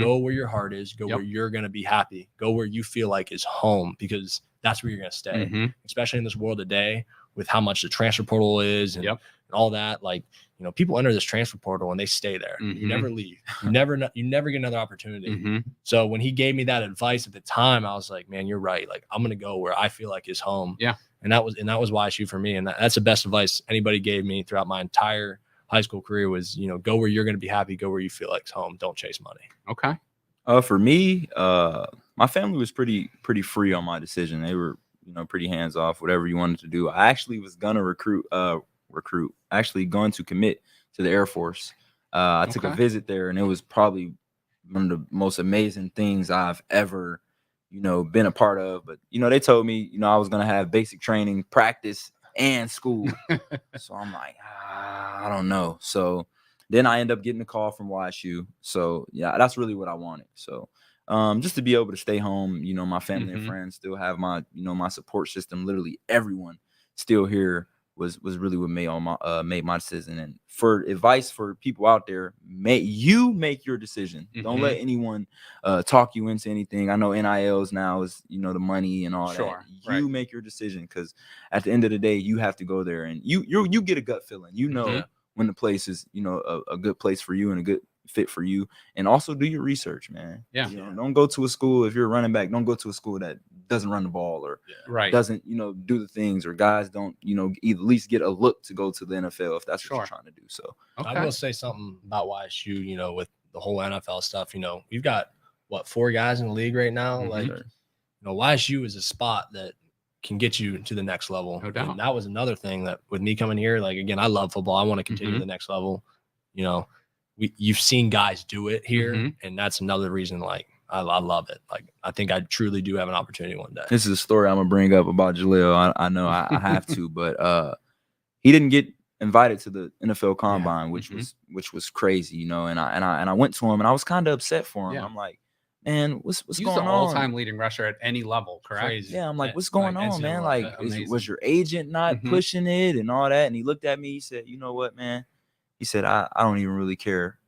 Go where your heart is. Go where you're going to be happy. Go where you feel like is home, because that's where you're going to stay, especially in this world today with how much the transfer portal is and all that. Like, you know, people enter this transfer portal and they stay there. You never leave. You never get another opportunity. So when he gave me that advice at the time, I was like, man, you're right. Like, I'm going to go where I feel like is home. Yeah. And that was YSU for me. And that's the best advice anybody gave me throughout my entire high school career was, you know, go where you're going to be happy, go where you feel like it's home. Don't chase money. Okay. For me, my family was pretty free on my decision. They were, you know, pretty hands off, whatever you wanted to do. I actually was going to actually going to commit to the Air Force. I took a visit there, and it was probably one of the most amazing things I've ever, you know, been a part of. But, you know, they told me, you know, I was going to have basic training, practice, and school. So I'm like, I don't know. So then I end up getting a call from YSU. So yeah, that's really what I wanted. So just to be able to stay home, you know, my family and friends still have my, you know, my support system. Literally everyone still here was really what made my decision. And for advice for people out there, make your decision. Don't let anyone talk you into anything. I know NILs now is, you know, the money and all that. You make your decision, because at the end of the day, you have to go there, and you get a gut feeling. You know when the place is, you know, a good place for you and a good fit for you. And also do your research, man. You know, don't go to a school, if you're a running back, don't go to a school that doesn't run the ball or doesn't, you know, do the things, or guys don't, you know, at least get a look to go to the NFL if that's what you're trying to do. So I will say something about YSU, you know, with the whole NFL stuff. You know, we've got 4 guys in the league right now. Like, you know, YSU is a spot that can get you to the next level. No doubt. And that was another thing that with me coming here, like, again, I love football. I want to continue to the next level. You know, you've seen guys do it here, and that's another reason, like, I love it. Like, I think I truly do have an opportunity one day. This is a story I'm gonna bring up about Jaleel. I know I have to, but he didn't get invited to the NFL Combine, which was crazy, you know. And I went to him, and I was kind of upset for him. I'm like, man, what's going on? He's the all-time leading rusher at any level, correct? Crazy. Yeah, I'm like, what's going on, man? Like, was your agent not pushing it and all that? And he looked at me. He said, you know what, man? He said, I don't even really care.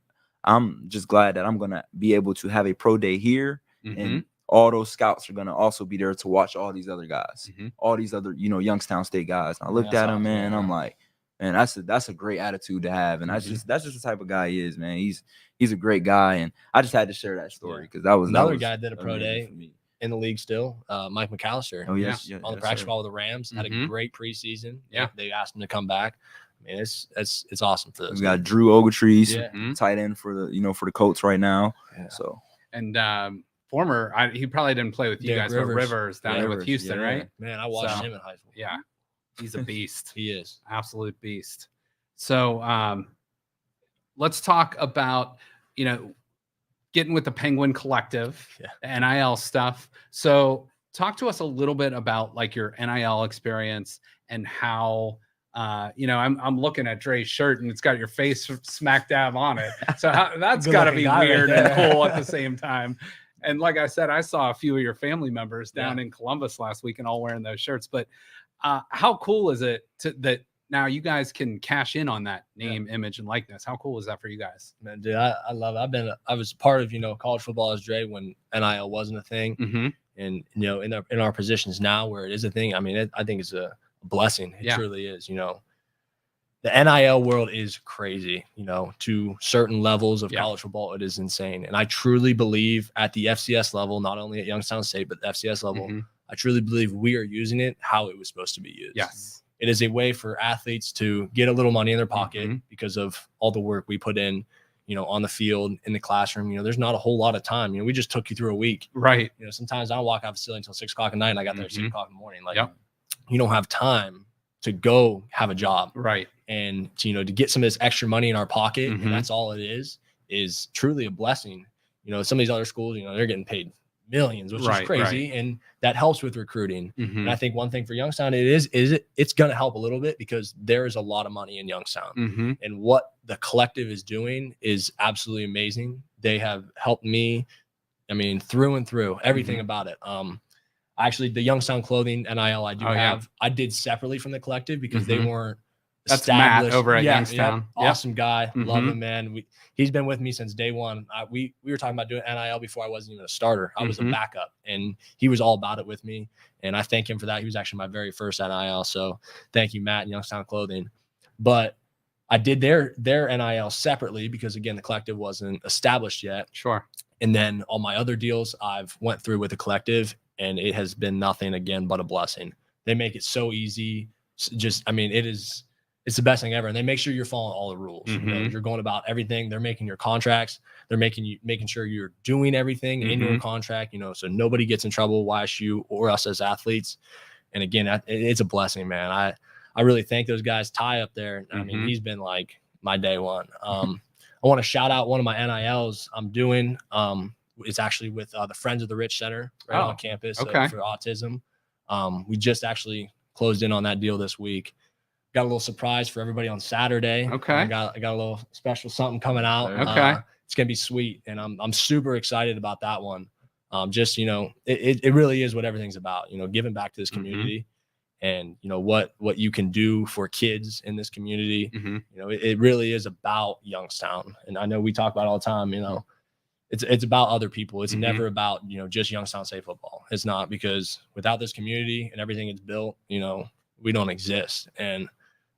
I'm just glad that I'm going to be able to have a pro day here, and all those scouts are going to also be there to watch all these other guys, all these other, you know, Youngstown State guys. And I looked at him, man, and I'm like, man, that's a great attitude to have. And that's just the type of guy he is, man. He's a great guy. And I just had to share that story, because that was another guy did a pro day in the league still, Mike McAllister. Oh, yes. On the practice squad with the Rams. Had a great preseason. Yeah. They asked him to come back. I mean, it's awesome for this. We got Drew Ogletree's tight end for the Colts right now. Yeah. So, and he probably didn't play with you guys, but Rivers down there with Houston, right? Man, I watched him in high school. Yeah, he's a beast. He is absolute beast. So, let's talk about, you know, getting with the Penguin Collective, the NIL stuff. So, talk to us a little bit about like your NIL experience and how. You know, I'm looking at Dre's shirt, and it's got your face smack dab on it. So that's got to be weird and cool at the same time. And like I said, I saw a few of your family members down in Columbus last week and all wearing those shirts. But how cool is it that now you guys can cash in on that name, image, and likeness. How cool is that for you guys? Man, dude, I love it. I was part of, college football as Dre when NIL wasn't a thing. And, in our positions now where it is a thing, I mean, I think it's a blessing. It truly is, The NIL world is crazy, to certain levels of college football. It is insane. And I truly believe at the FCS level, not only at Youngstown State, but the FCS level, I truly believe we are using it how it was supposed to be used. Yes. It is a way for athletes to get a little money in their pocket because of all the work we put in, on the field, in the classroom. There's not a whole lot of time. We just took you through a week. Right. Sometimes I don't walk out of the facility until 6 o'clock at night and I got there at 6 o'clock in the morning. Like, you don't have time to go have a job. Right. And to get some of this extra money in our pocket, and that's all it is truly a blessing. Some of these other schools, they're getting paid millions, which is crazy. And that helps with recruiting. And I think one thing for Youngstown, it's going to help a little bit because there is a lot of money in Youngstown. And what the collective is doing is absolutely amazing. They have helped me, through and through, everything about it. Actually, the Youngstown clothing NIL I did separately from the collective because they weren't That's Matt over at Youngstown. Awesome guy. Love him, man. He's been with me since day one. We were talking about doing NIL before I wasn't even a starter. I was a backup, and he was all about it with me. And I thank him for that. He was actually my very first NIL. So thank you, Matt and Youngstown Clothing. But I did their NIL separately because, again, the collective wasn't established yet. Sure. And then all my other deals I've went through with the collective, and it has been nothing, again, but a blessing. They make it so easy. It's the best thing ever. And they make sure you're following all the rules. You're going about everything. They're making your contracts. They're making sure you're doing everything in your contract, so nobody gets in trouble, YSU or us as athletes. And again, it's a blessing, man. I really thank those guys. Ty up there. He's been like my day one. I want to shout out one of my NILs I'm doing. It's actually with the Friends of the Rich Center on campus for autism. We just actually closed in on that deal this week. Got a little surprise for everybody on Saturday. Okay. I got a little special something coming out. Okay. It's going to be sweet. And I'm super excited about that one. It really is what everything's about, giving back to this community and, what you can do for kids in this community. It really is about Youngstown. And I know we talk about it all the time, it's about other people. It's never about, just Youngstown State football. It's not, because without this community and everything it's built, we don't exist. And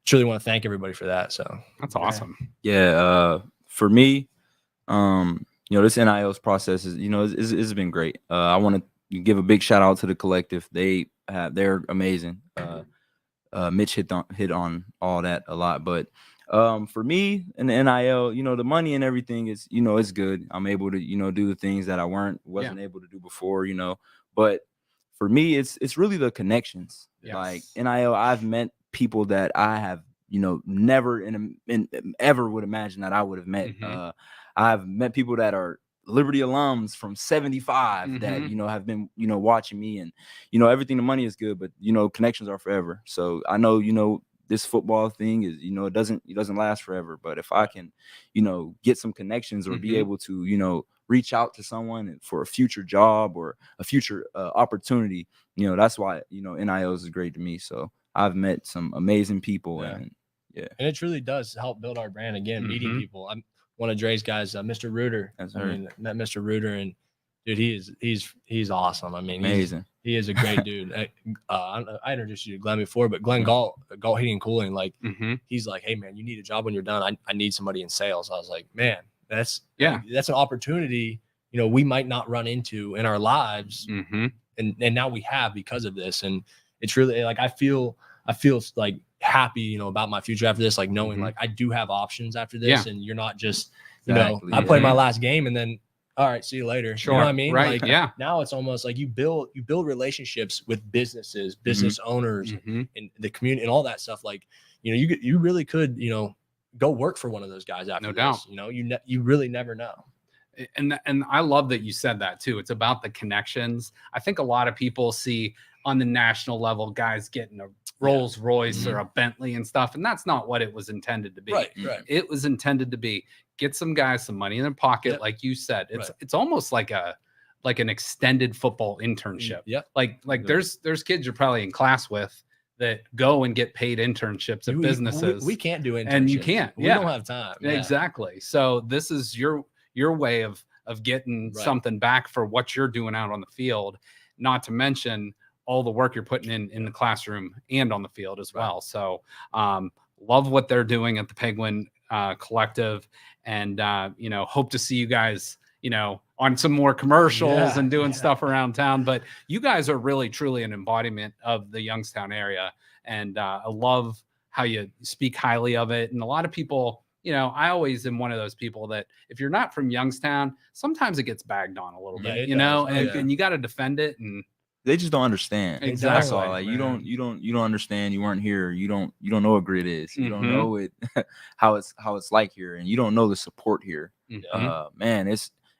truly want to thank everybody for that. So that's awesome. Yeah. For me, this NIL's process is, it's been great. I want to give a big shout out to the collective. They're amazing. Mitch hit on all that a lot, but for me and the NIL, the money and everything is, it's good. I'm able to, do the things that I wasn't able to do before, but for me, it's really the connections. Yes. Like NIL, I've met people that I have, never ever would imagine that I would have met. I've met people that are Liberty alums from 75 that, have been, watching me, and, everything. The money is good, but, connections are forever. So I know, this football thing is, it doesn't last forever. But if I can, get some connections or be able to, reach out to someone for a future job or a future opportunity, that's why, NIL is great to me. So I've met some amazing people. And it truly does help build our brand. Again, meeting people. I'm one of Dre's guys, Mr. Reuter. Met Mr. Reuter, and dude, he's awesome. Amazing. He is a great dude. I introduced you to Glenn before, but Glenn Galt Heating and Cooling, like he's like, hey man, you need a job when you're done. I need somebody in sales. I was like, man, that's an opportunity, we might not run into in our lives. And now we have because of this. And it's really like, I feel like happy, about my future after this, like knowing like I do have options after this, and you're not just, I played my last game and then, all right, see you later. Sure. You know what I mean? Right. Like, now it's almost like you build relationships with businesses, business owners, and the community and all that stuff. Like, you really could, go work for one of those guys after this. You really never know. And I love that you said that too. It's about the connections. I think a lot of people see on the national level guys getting a Rolls Royce or a Bentley and stuff, and that's not what it was intended to be. Right. It was intended to be get some guys some money in their pocket, like you said. It's almost like an extended football internship. Like there's kids you're probably in class with that go and get paid internships at businesses. We can't do internships. And you can't. We don't have time. Yeah. Exactly. So this is your way of getting something back for what you're doing out on the field, not to mention all the work you're putting in the classroom and on the field as well. So love what they're doing at the Penguin Collective, and hope to see you guys on some more commercials and doing stuff around town. But you guys are really truly an embodiment of the Youngstown area, and I love how you speak highly of it. And a lot of people, I always am one of those people that if you're not from Youngstown, sometimes it gets bagged on a little bit, and you got to defend it. And they just don't understand. Exactly. That's all. Like, you don't understand. You weren't here. You don't know what grit is. You don't know it, how it's like here, and you don't know the support here. Man,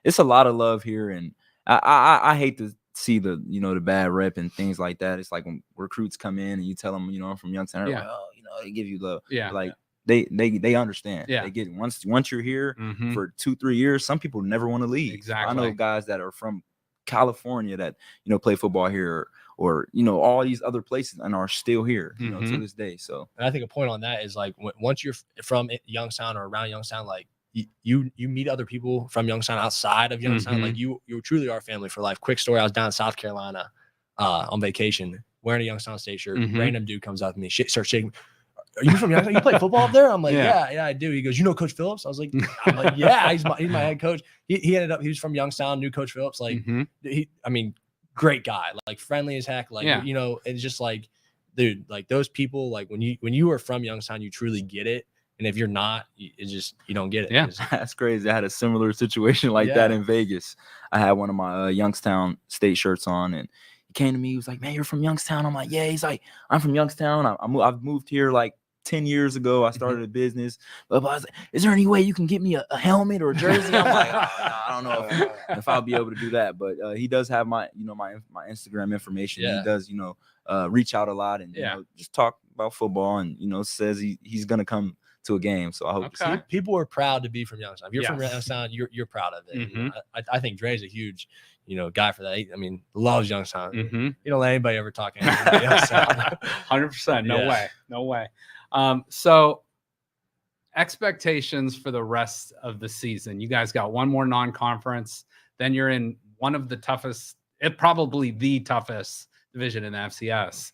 it's a lot of love here, and I hate to see the the bad rep and things like that. It's like when recruits come in and you tell them I'm from Youngstown, like, oh, they give you love. Like they understand. They get it. Once you're here for 2-3 years, some people never want to leave. Exactly. I know guys that are from California that play football here or all these other places and are still here to this day. So, and I think a point on that is like once you're from Youngstown or around Youngstown, like you meet other people from Youngstown outside of Youngstown, like you truly are family for life. Quick story: I was down in South Carolina on vacation, wearing a Youngstown State shirt. Random dude comes up to me, starts shaking. Are you from Youngstown? You play football up there? I'm like, yeah, I do. He goes, Coach Phillips? I was like, yeah, he's my head coach. He ended up, he was from Youngstown, knew Coach Phillips. Like, great guy, like friendly as heck. Like, it's just like, dude, like those people, like when you are from Youngstown, you truly get it. And if you're not, it's just, you don't get it. Yeah, that's crazy. I had a similar situation like that in Vegas. I had one of my Youngstown State shirts on, and he came to me. He was like, man, you're from Youngstown? I'm like, yeah. He's like, I'm from Youngstown. I've moved here like 10 years ago. I started a business. But I was like, is there any way you can get me a helmet or a jersey? I'm like, I don't know if I'll be able to do that. But he does have my Instagram information. He does, reach out a lot and just talk about football, and says he's gonna come to a game. So I hope people are proud to be from Youngstown. If you're from Youngstown, you're proud of it. I think Dre's a huge guy for that. I mean, loves Youngstown. You don't let anybody ever talk about Youngstown. 100%. No way. So expectations for the rest of the season. You guys got one more non-conference, then you're in one of the toughest, probably the toughest division in the FCS.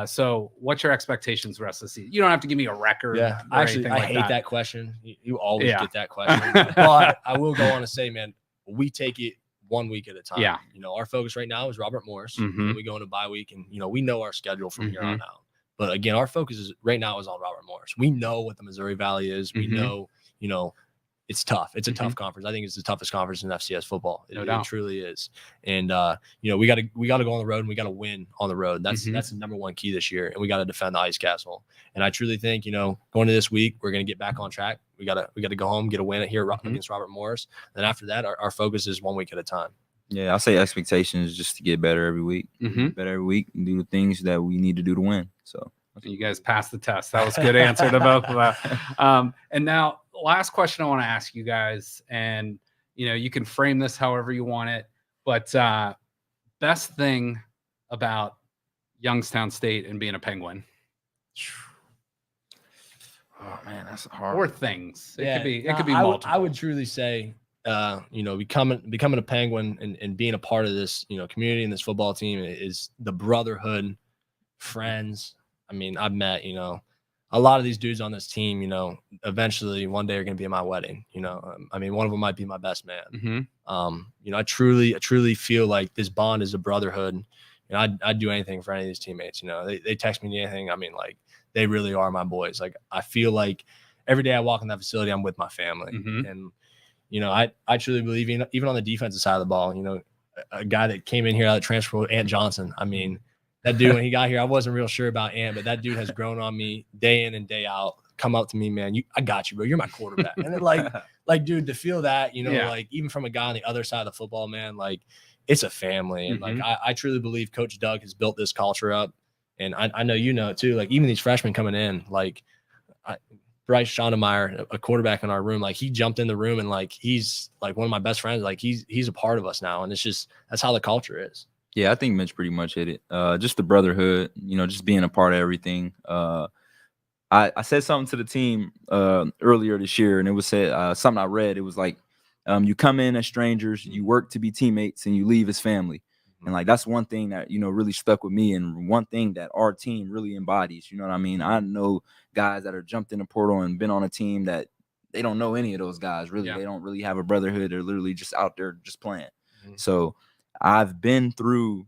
So what's your expectations the rest of the season? You don't have to give me a record. Yeah, actually, I hate that question. You always get that question. But I will go on to say, man, we take it 1 week at a time. Yeah. Our focus right now is Robert Morris. We go into bye week, and we know our schedule from here on out. But again, our focus right now is on Robert Morris. We know what the Missouri Valley is. We know, it's tough. It's a tough conference. I think it's the toughest conference in FCS football. It truly is. And we got to go on the road, and we got to win on the road. That's the number one key this year. And we got to defend the Ice Castle. And I truly think, going to this week, we're going to get back on track. We got to go home, get a win here against Robert Morris. Then after that, our focus is 1 week at a time. Yeah, I'll say expectations just to get better every week. Better every week, and do the things that we need to do to win. So you guys passed the test. That was a good answer to both of that. And now, last question I want to ask you guys, and you can frame this however you want it, but best thing about Youngstown State and being a Penguin. Oh man, that's hard. Or things. It could be multiple. I would truly say becoming a Penguin and being a part of this community and this football team is the brotherhood, friends. I mean, I've met a lot of these dudes on this team, eventually one day are going to be at my wedding. I mean, one of them might be my best man. I truly feel like this bond is a brotherhood. I'd do anything for any of these teammates. They text me anything. I mean, like, they really are my boys. Like, I feel like every day I walk in that facility, I'm with my family. And, I truly believe, even on the defensive side of the ball, a guy that came in here out of transfer, Ant Johnson. I mean, that dude, when he got here, I wasn't real sure about Ant, but that dude has grown on me day in and day out. Come up to me, man. I got you, bro. You're my quarterback. And then like, dude, to feel that, like, even from a guy on the other side of the football, man, like, it's a family. And like, I truly believe Coach Doug has built this culture up. And I know it too. Like, even these freshmen coming in, like, Bryce Schondemeyer, a quarterback in our room, like, he jumped in the room, and like, he's like one of my best friends. Like, he's a part of us now. And it's just, that's how the culture is. Yeah, I think Mitch pretty much hit it. Just the brotherhood, just being a part of everything. I said something to the team earlier this year, and it was said something I read. It was like, you come in as strangers, you work to be teammates, and you leave as family. And like that's one thing that really stuck with me, and one thing that our team really embodies. You know what I mean? I know guys that are jumped in the portal and been on a team that they don't know any of those guys. Really, they don't really have a brotherhood. They're literally just out there just playing. So I've been through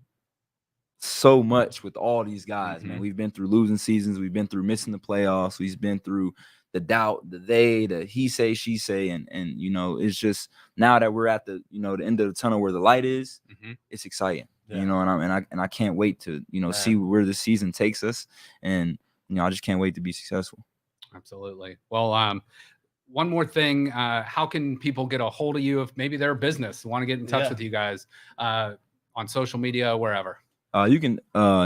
so much with all these guys, man. We've been through losing seasons. We've been through missing the playoffs. We've been through the doubt, the he say, she say, and it's just now that we're at the the end of the tunnel where the light is, it's exciting. And I can't wait to see where the season takes us, and I just can't wait to be successful. Absolutely. Well, one more thing, how can people get a hold of you if maybe they're a business, want to get in touch with you guys on social media, wherever? You can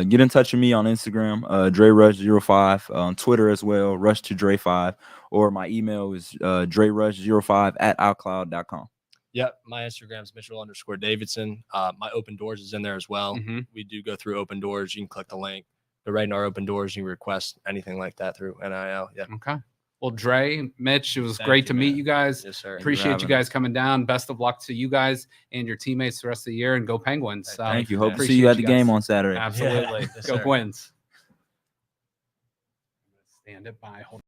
get in touch with me on Instagram, Dra Rush05, on Twitter as well, Rush to Dra5, or my email is drarush05@outcloud.com. Yep, my Instagram's Mitchell_Davidson. My Open Doors is in there as well. We do go through Open Doors. You can click the link, go right in our Open Doors. You can request anything like that through NIL. Yeah. Okay. Well, Dre, Mitch, it was great to meet you guys. Yes, sir. Appreciate you guys coming down. Best of luck to you guys and your teammates the rest of the year, and go Penguins. Thank you. Hope to see you at the game on Saturday. Absolutely. Yes, go sir. Twins. Stand it by. Hold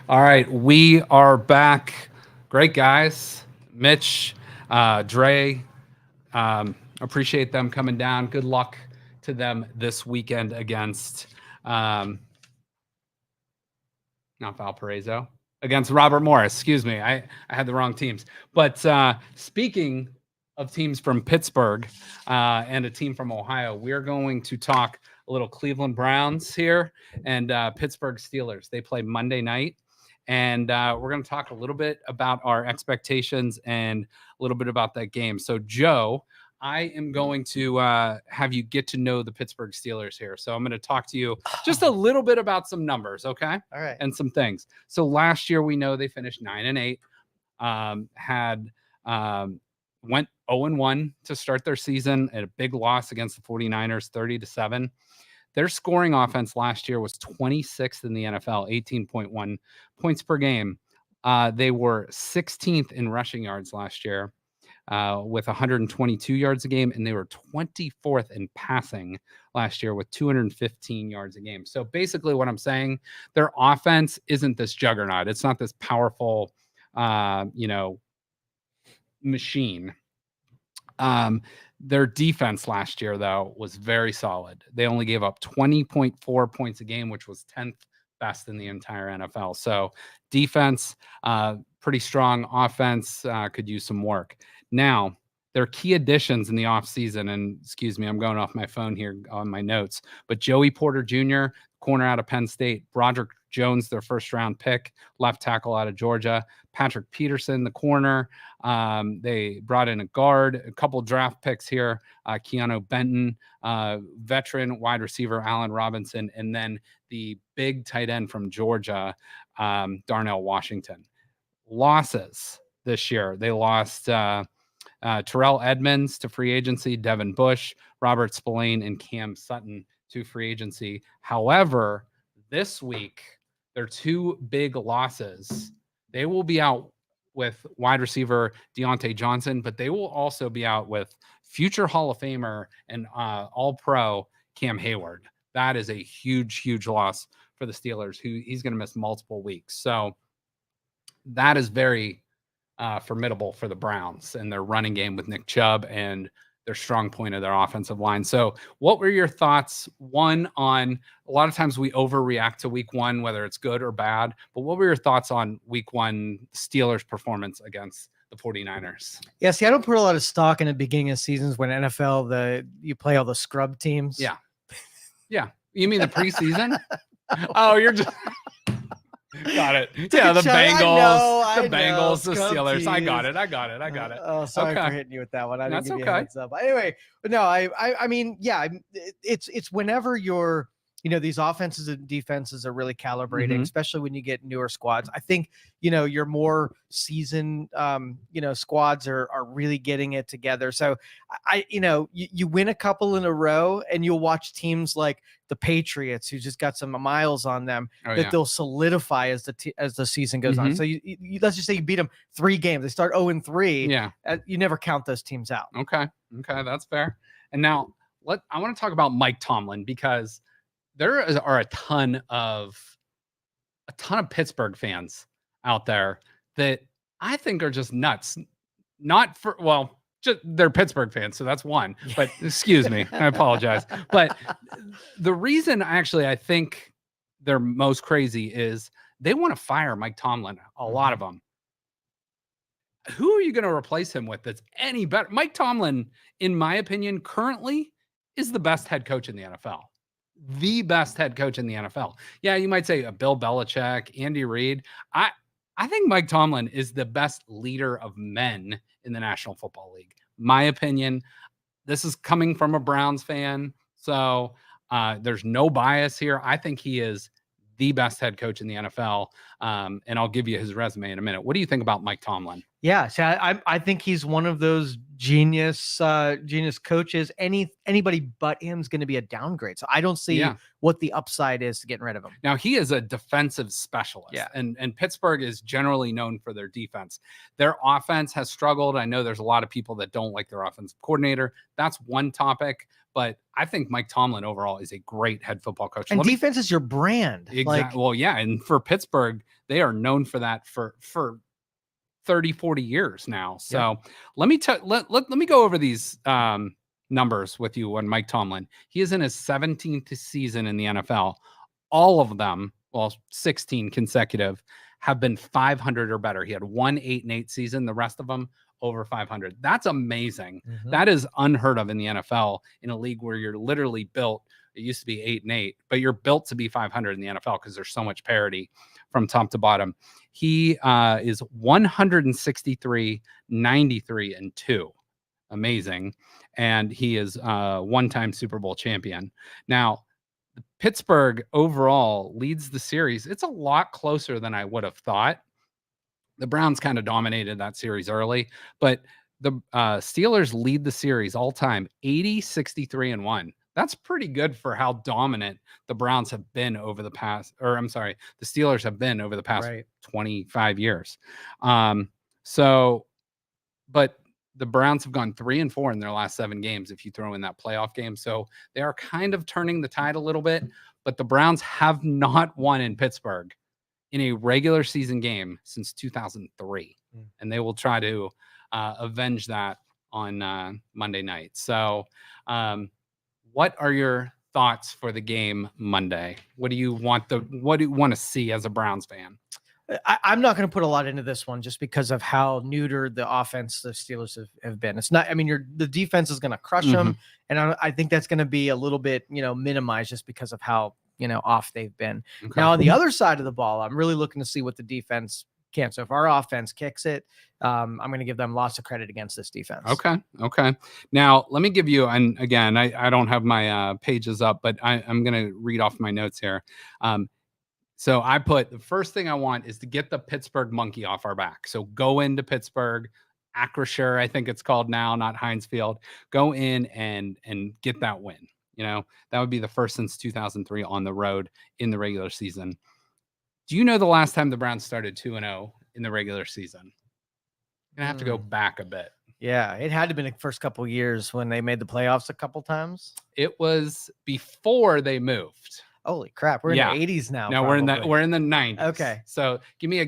All right, we are back. Great guys. Mitch, Dre, appreciate them coming down. Good luck to them this weekend against not Valparaiso, against Robert Morris. Excuse me, I had the wrong teams. But speaking of teams from Pittsburgh and a team from Ohio, we're going to talk a little Cleveland Browns here and Pittsburgh Steelers. They play Monday night. And we're going to talk a little bit about our expectations and a little bit about that game. So, Joe, I am going to have you get to know the Pittsburgh Steelers here. So I'm going to talk to you just a little bit about some numbers, okay? All right. And some things. So last year we know they finished 9-8, went 0-1 to start their season at a big loss against the 49ers, 30-7. Their scoring offense last year was 26th in the NFL, 18.1 points per game. They were 16th in rushing yards last year with 122 yards a game, and they were 24th in passing last year with 215 yards a game. So basically what I'm saying, their offense isn't this juggernaut. It's not this powerful, machine. Their defense last year, though, was very solid. They only gave up 20.4 points a game, which was 10th best in the entire NFL. So defense, pretty strong. Offense could use some work. Now, their key additions in the offseason, and excuse me, I'm going off my phone here on my notes, but Joey Porter Jr., corner out of Penn State, Broderick Jones, their first-round pick, left tackle out of Georgia, Patrick Peterson, the corner. They brought in a guard, a couple draft picks here, Keanu Benton, veteran wide receiver Allen Robinson, and then the big tight end from Georgia, Darnell Washington. Losses this year. They lost Terrell Edmonds to free agency, Devin Bush, Robert Spillane, and Cam Sutton to free agency. However, this week, their two big losses, they will be out with wide receiver Deontay Johnson, but they will also be out with future Hall of Famer and All-Pro Cam Hayward. That is a huge, huge loss for the Steelers, who he's going to miss multiple weeks. So that is very formidable for the Browns and their running game with Nick Chubb and their strong point of their offensive line. So what were your thoughts, one, on a lot of times we overreact to week one, whether it's good or bad, but what were your thoughts on week one Steelers performance against the 49ers? Yeah, see, I don't put a lot of stock in the beginning of seasons when NFL, you play all the scrub teams. Yeah. Yeah. You mean the preseason? Oh, you're just... Got it. Yeah, the Bengals, the Steelers. I got it. Oh, sorry for hitting you with that one. I didn't give you a heads up. But anyway, but no, I mean, yeah, it's whenever you're, these offenses and defenses are really calibrating, especially when you get newer squads. I think, your more seasoned, squads are really getting it together. So you win a couple in a row and you'll watch teams like the Patriots, who just got some miles on them, they'll solidify as the season goes on. So you let's just say you beat them 3 games. They start 0-3. Yeah. You never count those teams out. Okay. That's fair. And now I want to talk about Mike Tomlin, because there are a ton of Pittsburgh fans out there that I think are just nuts. Just they're Pittsburgh fans, so that's one. But excuse me, I apologize. But the reason I think they're most crazy is they want to fire Mike Tomlin. A lot of them. Who are you going to replace him with that's any better? Mike Tomlin, in my opinion, currently is the best head coach in the NFL. The best head coach in the NFL. Yeah, you might say Bill Belichick, Andy Reid. I think Mike Tomlin is the best leader of men in the National Football League. My opinion. This is coming from a Browns fan, so there's no bias here. I think he is the best head coach in the NFL, and I'll give you his resume in a minute. What do you think about Mike Tomlin? Yeah, so I think he's one of those genius coaches. Anybody but him is going to be a downgrade. So I don't see what the upside is to getting rid of him. Now, he is a defensive specialist, and Pittsburgh is generally known for their defense. Their offense has struggled. I know there's a lot of people that don't like their offensive coordinator. That's one topic, but I think Mike Tomlin overall is a great head football coach. And defense is your brand. Exactly. Well, yeah. And for Pittsburgh, they are known for that for 30, 40 years now. So let me go over these numbers with you on Mike Tomlin. He is in his 17th season in the NFL. All of them, well, 16 consecutive, have been 500 or better. He had 1 8-8 season. The rest of them over 500. That's amazing. That is unheard of in the NFL, in a league where you're literally built. It used to be 8-8, but you're built to be 500 in the NFL because there's so much parity from top to bottom. He is 163, 93, and 2. Amazing. And he is one-time Super Bowl champion. Now, Pittsburgh overall leads the series. It's a lot closer than I would have thought. The Browns kind of dominated that series early, but the Steelers lead the series all time 80, 63, and 1. That's pretty good for how dominant the Browns have been over the past, or I'm sorry, the Steelers have been over the past 25 years. But the Browns have gone 3-4 in their last 7 games, if you throw in that playoff game. So they are kind of turning the tide a little bit, but the Browns have not won in Pittsburgh in a regular season game since 2003. And they will try to avenge that on Monday night. So what are your thoughts for the game Monday? What do you want to see as a Browns fan? I'm not going to put a lot into this one just because of how neutered the offense the Steelers have been. It's not, I mean, the defense is going to crush them. And I think that's going to be a little bit, minimized just because of how, off they've been. Okay. Now, on the other side of the ball, I'm really looking to see what the defense can. So if our offense kicks it, I'm going to give them lots of credit against this defense. Okay. Now, let me give you, and again, I don't have my pages up, but I'm going to read off my notes here. So I put, the first thing I want is to get the Pittsburgh monkey off our back. So go into Pittsburgh, Acrisure, I think it's called now, not Heinz Field. Go in and get that win. That would be the first since 2003 on the road in the regular season. Do you know the last time the Browns started 2-0 in the regular season? I'm gonna have to go back a bit. Yeah, it had to have been the first couple of years when they made the playoffs a couple times. It was before they moved. Holy crap, we're in the 80s now. No, we're in the 90s. Okay. So give me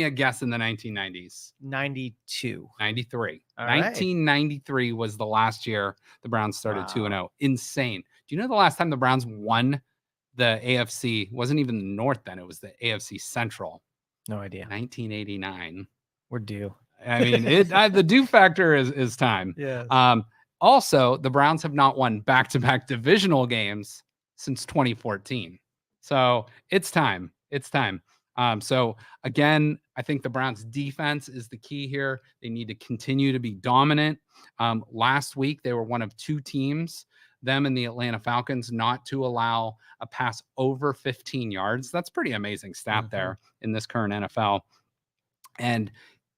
a guess in the 1990s. 92. 93. All 1993 was the last year the Browns started 2-0. Insane. Do you know the last time the Browns won the AFC? Wasn't even the North then. It was the AFC Central. No idea. 1989. We're due. I mean, the due factor is time. Yeah. Also, the Browns have not won back-to-back divisional games since 2014. So it's time. So again, I think the Browns defense is the key here. They need to continue to be dominant. Last week, they were one of 2 teams, them and the Atlanta Falcons, not to allow a pass over 15 yards. That's pretty amazing stat there in this current NFL. And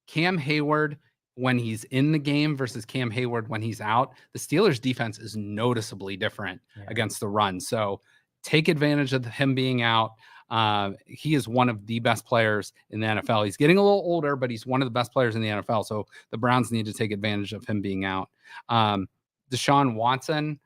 Cam Hayward, when he's in the game versus Cam Hayward when he's out, the Steelers defense is noticeably different against the run. So take advantage of him being out. He is one of the best players in the NFL. He's getting a little older, but he's one of the best players in the NFL. So the Browns need to take advantage of him being out. Deshaun Watson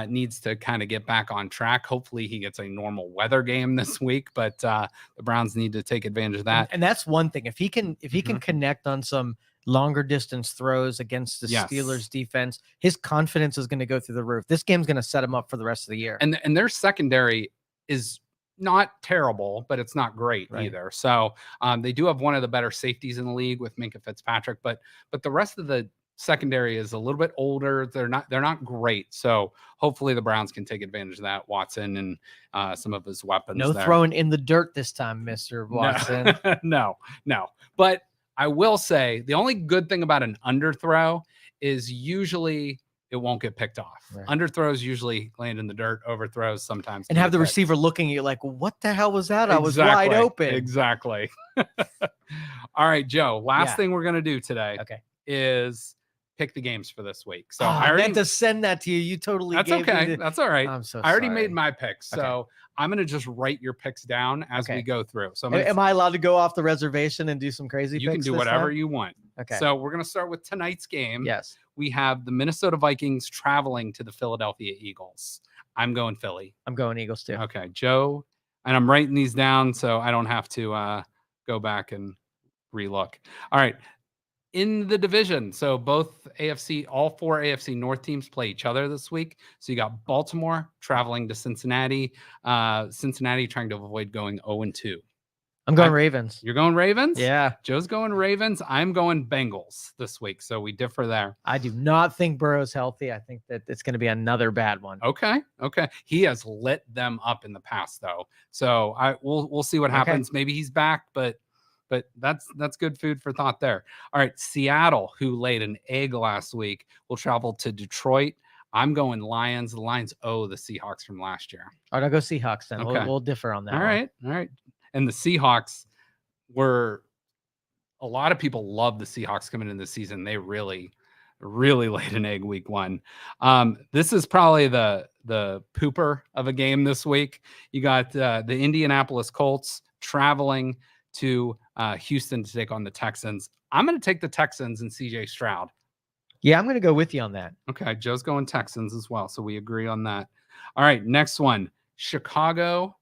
needs to kind of get back on track. Hopefully he gets a normal weather game this week, but the Browns need to take advantage of that. And that's one thing. If he can connect on some longer distance throws against the Steelers defense, his confidence is going to go through the roof. This game's going to set him up for the rest of the year. And their secondary is not terrible, but it's not great either. So they do have one of the better safeties in the league with Minkah Fitzpatrick, but the rest of the secondary is a little bit older. They're not great. So hopefully the Browns can take advantage of that. Watson and some of his weapons. No throwing in the dirt this time, Mr. Watson. No. But I will say the only good thing about an underthrow is usually it won't get picked off. Underthrows usually land in the dirt, overthrows sometimes. And have the receiver looking at you like, what the hell was that? I was wide open. Exactly. All right, Joe, last thing we're going to do today is pick the games for this week. So I meant to send that to you. You totally That's gave okay. me That's all right. I'm so I already sorry. made my picks. So I'm going to just write your picks down as we go through. So am I allowed to go off the reservation and do some crazy picks? You can do whatever you want. Okay. So we're going to start with tonight's game. Yes. We have the Minnesota Vikings traveling to the Philadelphia Eagles. I'm going Philly. I'm going Eagles too. Okay, Joe, and I'm writing these down so I don't have to go back and relook. All right. In the division, so all four AFC North teams play each other this week. So you got Baltimore traveling to Cincinnati. Cincinnati trying to avoid going 0-2. I'm going Ravens. You're going Ravens? Yeah. Joe's going Ravens. I'm going Bengals this week. So we differ there. I do not think Burrow's healthy. I think that it's going to be another bad one. Okay. He has lit them up in the past, though. So we'll see what happens. Maybe he's back, but that's good food for thought there. All right. Seattle, who laid an egg last week, will travel to Detroit. I'm going Lions. The Lions owe the Seahawks from last year. All right, I'll go Seahawks then. Okay. We'll differ on that. All right. And the Seahawks a lot of people love the Seahawks coming into the season. They really laid an egg week 1. This is probably the pooper of a game this week. You got the Indianapolis Colts traveling to Houston to take on the Texans. I'm going to take the Texans and CJ Stroud. Yeah, I'm going to go with you on that. Okay, Joe's going Texans as well, so we agree on that. All right, next one. Chicago,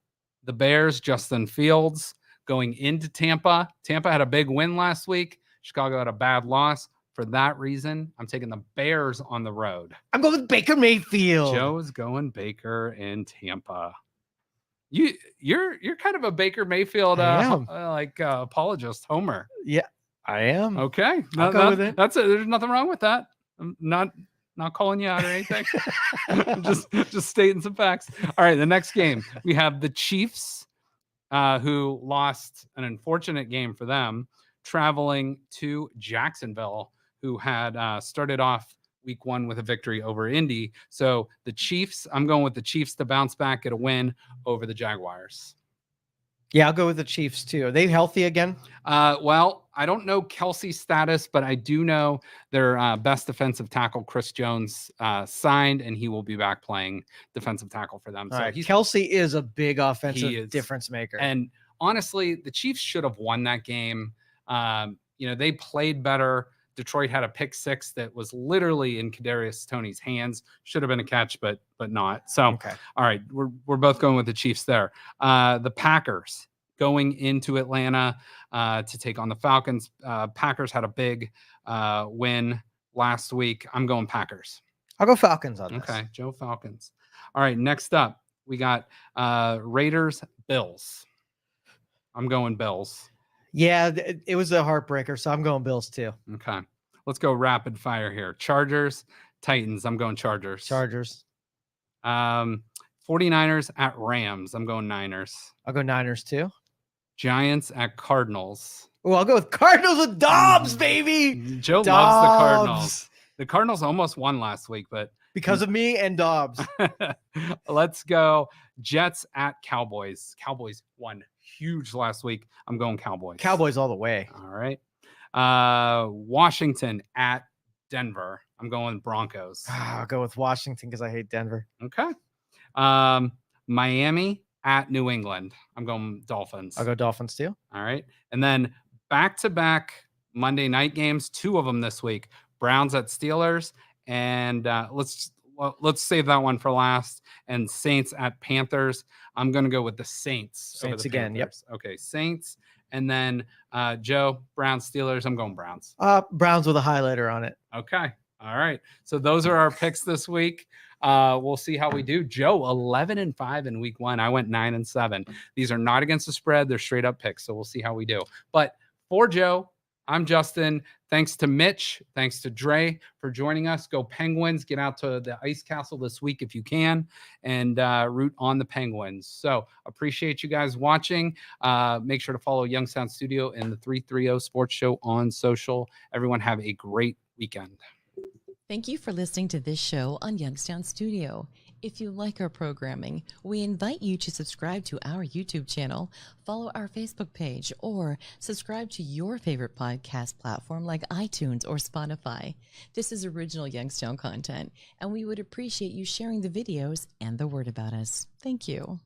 the Bears, Justin Fields going into Tampa. Tampa had a big win last week. Chicago had a bad loss. For that reason, I'm taking the Bears on the road. I'm going with Baker Mayfield. Joe's going Baker in Tampa. You're kind of a Baker Mayfield apologist, homer. Yeah, I am. Okay, I'll go with it. There's nothing wrong with that. I'm not calling you out or anything. just stating some facts. All right, the next game we have the Chiefs, who lost an unfortunate game for them, traveling to Jacksonville, who had started off week 1 with a victory over Indy. So the Chiefs, I'm going with the Chiefs to bounce back, get a win over the Jaguars. Yeah, I'll go with the Chiefs too. Are they healthy again? Well, I don't know Kelsey's status, but I do know their best defensive tackle, Chris Jones, signed, and he will be back playing defensive tackle for them. All right. Kelsey is a big offensive difference maker. And honestly, the Chiefs should have won that game. They played better. Detroit had a pick 6 that was literally in Kadarius Toney's hands. Should have been a catch, but not. So, okay. All right, we're both going with the Chiefs there. The Packers going into Atlanta to take on the Falcons. Packers had a big win last week. I'm going Packers. I'll go Falcons on this. Okay, Joe Falcons. All right, next up, we got Raiders, Bills. I'm going Bills. Yeah, it was a heartbreaker, so I'm going Bills too. Okay. Let's go rapid fire here. Chargers, Titans. I'm going Chargers. 49ers at Rams. I'm going Niners. I'll go Niners too. Giants at Cardinals. Oh, I'll go with Cardinals with Dobbs, baby. Joe loves the Cardinals. The Cardinals almost won last week, but because of me and Dobbs. Let's go Jets at Cowboys. Cowboys won huge last week. I'm going Cowboys. Cowboys all the way. All right. Washington at Denver. I'm going Broncos. I'll go with Washington because I hate Denver. Okay. Miami at New England. I'm going Dolphins. I'll go Dolphins too. All right. And then back-to-back Monday night games, 2 of them this week. Browns at Steelers. And let's save that one for last. And Saints at Panthers. I'm going to go with the Saints. Saints again. Panthers. Yep. Okay. Saints. And then Joe, Browns, Steelers. I'm going Browns. Browns with a highlighter on it. Okay. All right. So those are our picks this week. We'll see how we do. Joe, 11-5 in week 1. I went 9-7. These are not against the spread. They're straight up picks. So we'll see how we do. But for Joe, I'm Justin. Thanks to Mitch. Thanks to Dre for joining us. Go Penguins. Get out to the Ice Castle this week if you can and root on the Penguins. So appreciate you guys watching. Make sure to follow Youngstown Studio and the 330 Sports Show on social. Everyone have a great weekend. Thank you for listening to this show on Youngstown Studio. If you like our programming, we invite you to subscribe to our YouTube channel, follow our Facebook page, or subscribe to your favorite podcast platform like iTunes or Spotify. This is original Youngstown content, and we would appreciate you sharing the videos and the word about us. Thank you.